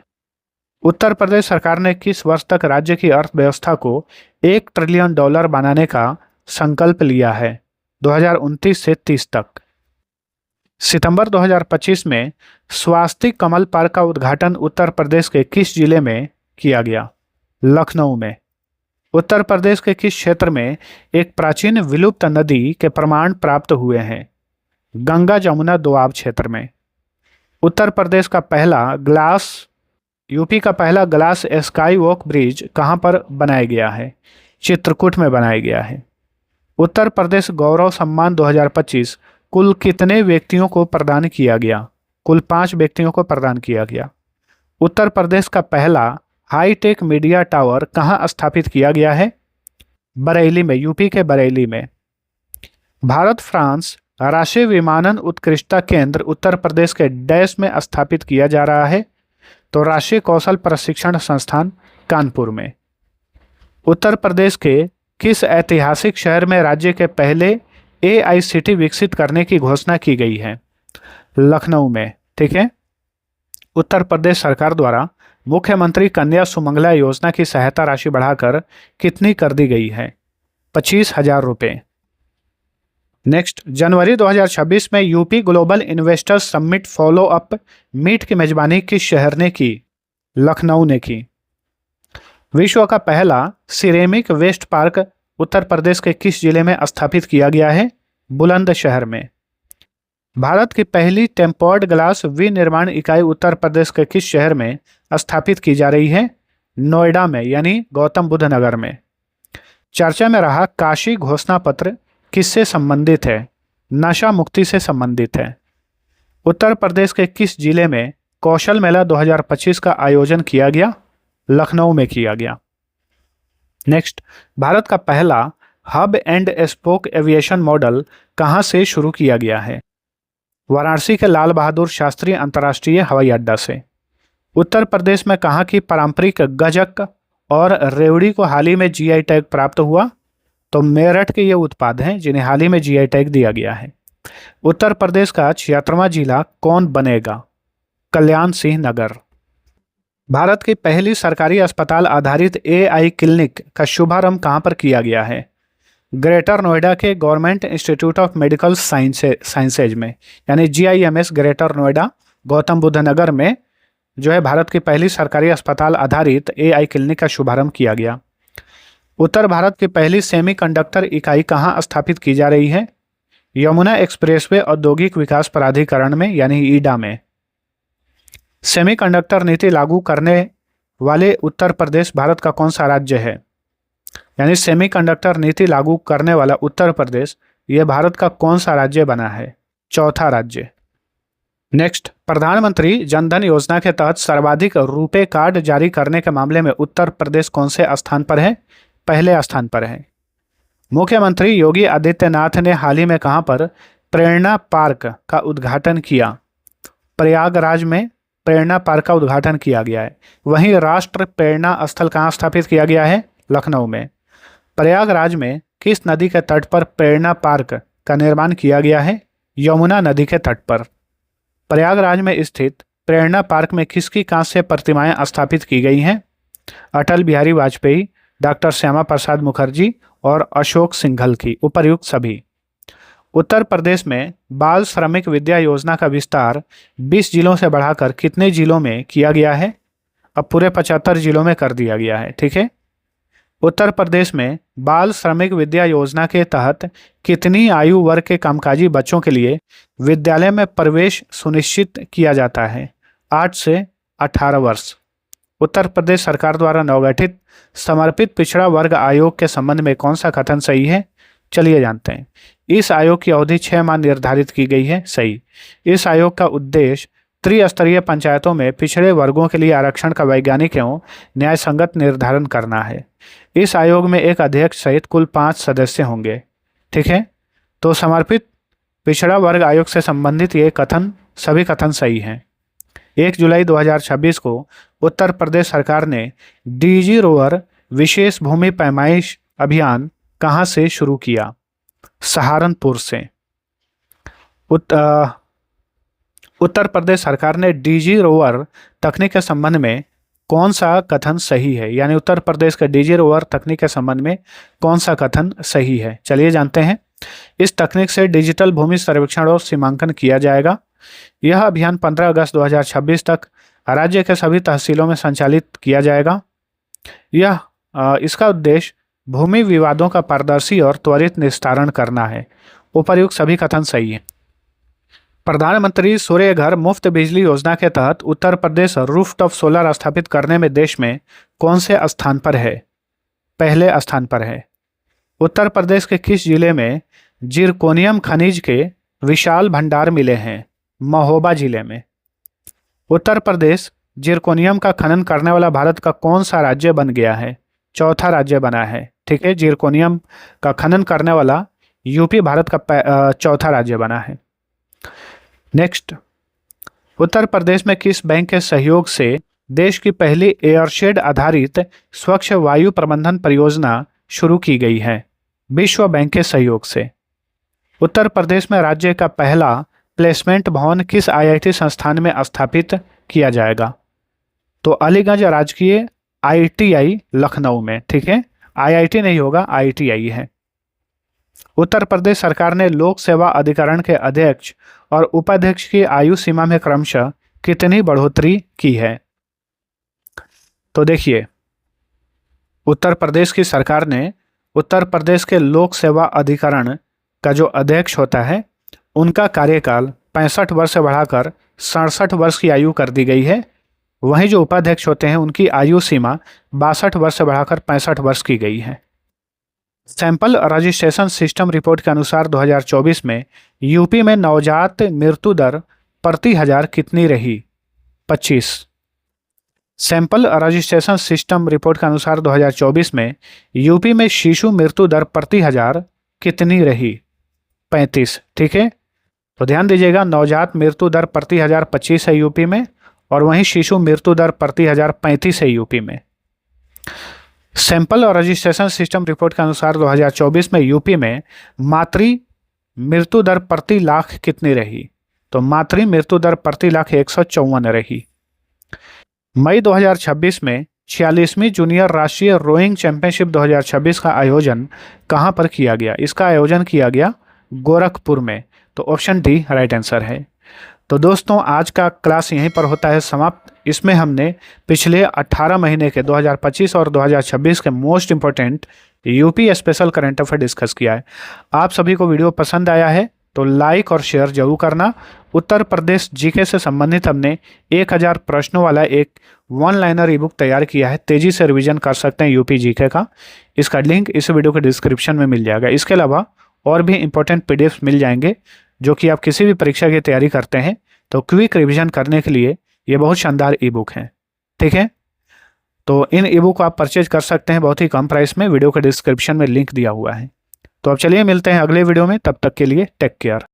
उत्तर प्रदेश सरकार ने किस वर्ष तक राज्य की अर्थव्यवस्था को $1 ट्रिलियन बनाने का संकल्प लिया है? 2029 से 30 तक। सितंबर 2025 में स्वास्तिक कमल पार्क का उद्घाटन उत्तर प्रदेश के किस जिले में किया गया? लखनऊ में। उत्तर प्रदेश के किस क्षेत्र में एक प्राचीन विलुप्त नदी के प्रमाण प्राप्त हुए हैं? गंगा जमुना दोआब क्षेत्र में। उत्तर प्रदेश का पहला यूपी का पहला ग्लास स्काई वॉक ब्रिज कहां पर बनाया गया है? चित्रकूट में बनाया गया है। उत्तर प्रदेश गौरव सम्मान 2025 कुल कितने व्यक्तियों को प्रदान किया गया? कुल 5 व्यक्तियों को प्रदान किया गया। उत्तर प्रदेश का पहला हाईटेक मीडिया टावर कहां स्थापित किया गया है? बरेली में, यूपी के बरेली में। भारत फ्रांस राष्ट्रीय विमानन उत्कृष्टता केंद्र उत्तर प्रदेश के डैश में स्थापित किया जा रहा है? तो राष्ट्रीय कौशल प्रशिक्षण संस्थान कानपुर में। उत्तर प्रदेश के किस ऐतिहासिक शहर में राज्य के पहले AICT विकसित करने की घोषणा की गई है? लखनऊ में। ठीक है। उत्तर प्रदेश सरकार द्वारा मुख्यमंत्री कन्या सुमंगला योजना की सहायता राशि बढ़ाकर कितनी कर दी गई है? 25,000 रुपये। नेक्स्ट, जनवरी 2026 में UP global investors summit follow up meet की मेजबानी किस शहर ने की? लखनऊ ने की। विश्व का पहला ceramic waste park Uttar Pradesh के किस जिले में स्थापित किया गया है? बुलंदशहर में। भारत की पहली टेम्पर्ड ग्लास विनिर्माण इकाई उत्तर प्रदेश के किस शहर में स्थापित की जा रही है? नोएडा में, यानी गौतम बुद्ध नगर में। चर्चा में रहा काशी घोषणा पत्र किससे संबंधित है? नशा मुक्ति से संबंधित है। उत्तर प्रदेश के किस जिले में कौशल मेला 2025 का आयोजन किया गया? लखनऊ में किया गया। नेक्स्ट, भारत का पहला hub and spoke aviation model कहां से शुरू किया गया है? वाराणसी के लाल बहादुर शास्त्री अंतर्राष्ट्रीय हवाई अड्डा से। उत्तर प्रदेश में कहां की पारंपरिक गजक और रेवड़ी को हाल ही में जीआई टैग प्राप्त हुआ? तो मेरठ के ये उत्पाद हैं जिन्हें हाल ही में जीआई टैग दिया गया है। उत्तर प्रदेश का 76वां जिला कौन बनेगा? कल्याण सिंह नगर। भारत की पहली सरकारी अस्पताल आधारित एआई क्लिनिक का शुभारंभ कहां पर किया गया है? ग्रेटर नोएडा के government institute of medical sciences में, यानी जीआईएमएस ग्रेटर नोएडा गौतम बुद्ध नगर में जो है भारत की पहली सरकारी अस्पताल आधारित एआई क्लिनिक का शुभारंभ किया गया। उत्तर भारत की पहली सेमीकंडक्टर इकाई कहां स्थापित की जा रही है? यमुना एक्सप्रेसवे औद्योगिक विकास प्राधिकरण में, यानी ईडा में। सेमीकंडक्टर नीति लागू करने वाले उत्तर प्रदेश भारत का कौन सा राज्य है? यानी सेमीकंडक्टर नीति लागू करने वाला उत्तर प्रदेश यह भारत का कौन सा राज्य बना है? चौथा राज्य। नेक्स्ट, प्रधानमंत्री जनधन योजना के तहत सर्वाधिक रुपे कार्ड जारी करने के मामले में उत्तर प्रदेश कौन से स्थान पर है? पहले स्थान पर है। मुख्यमंत्री योगी आदित्यनाथ ने हाल ही में कहां पर प्रेरणा पार्क का उद्घाटन किया? प्रयागराज में प्रेरणा पार्क का उद्घाटन किया गया है। वहीं राष्ट्र प्रेरणा स्थल कहां स्थापित किया गया है? लखनऊ में। प्रयागराज में किस नदी के तट पर प्रेरणा पार्क का निर्माण किया गया है? यमुना नदी के तट पर। प्रयागराज में स्थित प्रेरणा पार्क में किसकी कांस्य प्रतिमाएं स्थापित की गई हैं? अटल बिहारी वाजपेयी, डॉक्टर श्यामा प्रसाद मुखर्जी और अशोक सिंघल की, उपर्युक्त सभी। उत्तर प्रदेश में बाल श्रमिक विद्या योजना का विस्तार 20 जिलों से बढ़ाकर कितने जिलों में किया गया है? अब पूरे 75 जिलों में कर दिया गया है। ठीक है। उत्तर प्रदेश में बाल श्रमिक विद्या योजना के तहत कितनी आयु वर्ग के कामकाजी बच्चों के लिए विद्यालय में प्रवेश सुनिश्चित किया जाता है? 8 से 18 वर्ष। उत्तर प्रदेश सरकार द्वारा नवगठित समर्पित पिछड़ा वर्ग आयोग के संबंध में कौन सा कथन सही है? चलिए जानते हैं। इस आयोग की अवधि 6 माह निर्धारित की गई है। सही। इस आयोग का उद्देश्य त्रिस्तरीय पंचायतों में पिछड़े वर्गों के लिए आरक्षण का वैज्ञानिक एवं न्याय संगत निर्धारण करना है। इस आयोग में एक अध्यक्ष सहित कुल 5 सदस्य होंगे। ठीक है। तो समर्पित पिछड़ा वर्ग आयोग से संबंधित ये कथन, सभी कथन सही हैं। 1 जुलाई 2026 को उत्तर प्रदेश सरकार ने डीजी रोवर विशेष भूमि पैमाइश अभियान कहां से शुरू किया? सहारनपुर से। उत्तर प्रदेश सरकार ने डीजी रोवर तकनीक के संबंध में कौन सा कथन सही है? यानी उत्तर प्रदेश के डीजी रोवर तकनीक के संबंध में कौन सा कथन सही है? चलिए जानते हैं। इस तकनीक से डिजिटल भूमि सर्वेक्षण और सीमांकन किया जाएगा। यह अभियान 15 अगस्त 2026 तक राज्य के सभी तहसीलों में संचालित किया जाएगा। इसका उद्देश्य भूमि विवादों का पारदर्शी और त्वरित निस्तारण करना है। उपर्युक्त सभी कथन सही हैं। प्रधानमंत्री सूर्य घर मुफ्त बिजली योजना के तहत उत्तर प्रदेश रूफटॉप सोलर स्थापित करने में देश में कौन से स्थान पर है? पहले स्थान पर है। उत्तर प्रदेश के किस जिले में जिरकोनियम खनिज के विशाल भंडार मिले हैं? महोबा जिले में। उत्तर प्रदेश जिरकोनियम का खनन करने वाला भारत का कौन सा राज्य बन गया है? चौथा राज्य बना है। ठीक है। जिरकोनियम का खनन करने वाला यूपी भारत का चौथा राज्य बना है। नेक्स्ट, उत्तर प्रदेश में किस बैंक के सहयोग से देश की पहली एयरशेड आधारित स्वच्छ वायु प्रबंधन परियोजना शुरू की गई है? विश्व बैंक के सहयोग से। उत्तर प्रदेश में राज्य का पहला प्लेसमेंट भवन किस आईआईटी संस्थान में स्थापित किया जाएगा? तो अलीगंज राजकीय आईटीआई लखनऊ में। ठीक है। आईआईटी नहीं होगा, आईटीआई है। उत्तर प्रदेश सरकार ने लोक सेवा अधिकरण के अध्यक्ष और उपाध्यक्ष की आयु सीमा में क्रमशः कितनी बढ़ोतरी की है? तो देखिए, उत्तर प्रदेश की सरकार ने उत्तर प्रदेश के लोक सेवा अधिकरण का जो अध्यक्ष होता है उनका कार्यकाल 65 वर्ष से बढ़ाकर 67 वर्ष की आयु कर दी गई है। वहीं जो उपाध्यक्ष होते हैं उनकी आयु सीमा 62 वर्ष से बढ़ाकर 65 वर्ष की गई है। सैंपल रजिस्ट्रेशन सिस्टम रिपोर्ट के अनुसार 2024 में यूपी में नवजात मृत्यु दर प्रति हजार कितनी रही? 25। सैंपल रजिस्ट्रेशन सिस्टम रिपोर्ट के अनुसार 2024 में यूपी में शिशु मृत्यु दर प्रति हजार कितनी रही? 35। ठीक है, तो ध्यान दीजिएगा, नवजात मृत्यु दर प्रति हजार 25 है यूपी में, और वहीं शिशु मृत्यु दर प्रति हजार 35 है यूपी में। सैंपल और रजिस्ट्रेशन सिस्टम रिपोर्ट के अनुसार 2024 में यूपी में मातृ मृत्यु दर प्रति लाख कितनी रही? तो मातृ मृत्यु दर प्रति लाख 154 रही। मई 2026 में 46वीं जूनियर राष्ट्रीय रोइंग चैंपियनशिप 2026 का आयोजन कहां पर किया गया? इसका आयोजन किया गया गोरखपुर में। तो ऑप्शन डी राइट आंसर है। तो दोस्तों, आज का क्लास यहीं पर होता है समाप्त। इसमें हमने पिछले 18 महीने के 2025 और 2026 के most important UP special current affair discuss किया है। आप सभी को वीडियो पसंद आया है तो लाइक और शेयर जरूर करना। उत्तर प्रदेश जीके से संबंधित हमने 1000 प्रश्नों वाला एक वन लाइनर ई बुक तैयार किया है, तेजी से रिवीजन कर सकते हैं यूपी जीके का। इसका लिंक इस वीडियो के डिस्क्रिप्शन में मिल जाएगा। इसके अलावा और भी इंपॉर्टेंट पीडीएफ मिल जाएंगे जो कि आप किसी भी परीक्षा की तैयारी करते हैं तो क्विक रिवीजन करने के लिए ये बहुत शानदार ई बुक है। ठीक है, तो इन ई बुक को आप परचेज कर सकते हैं बहुत ही कम प्राइस में। वीडियो के डिस्क्रिप्शन में लिंक दिया हुआ है। तो अब चलिए मिलते हैं अगले वीडियो में, तब तक के लिए टेक केयर।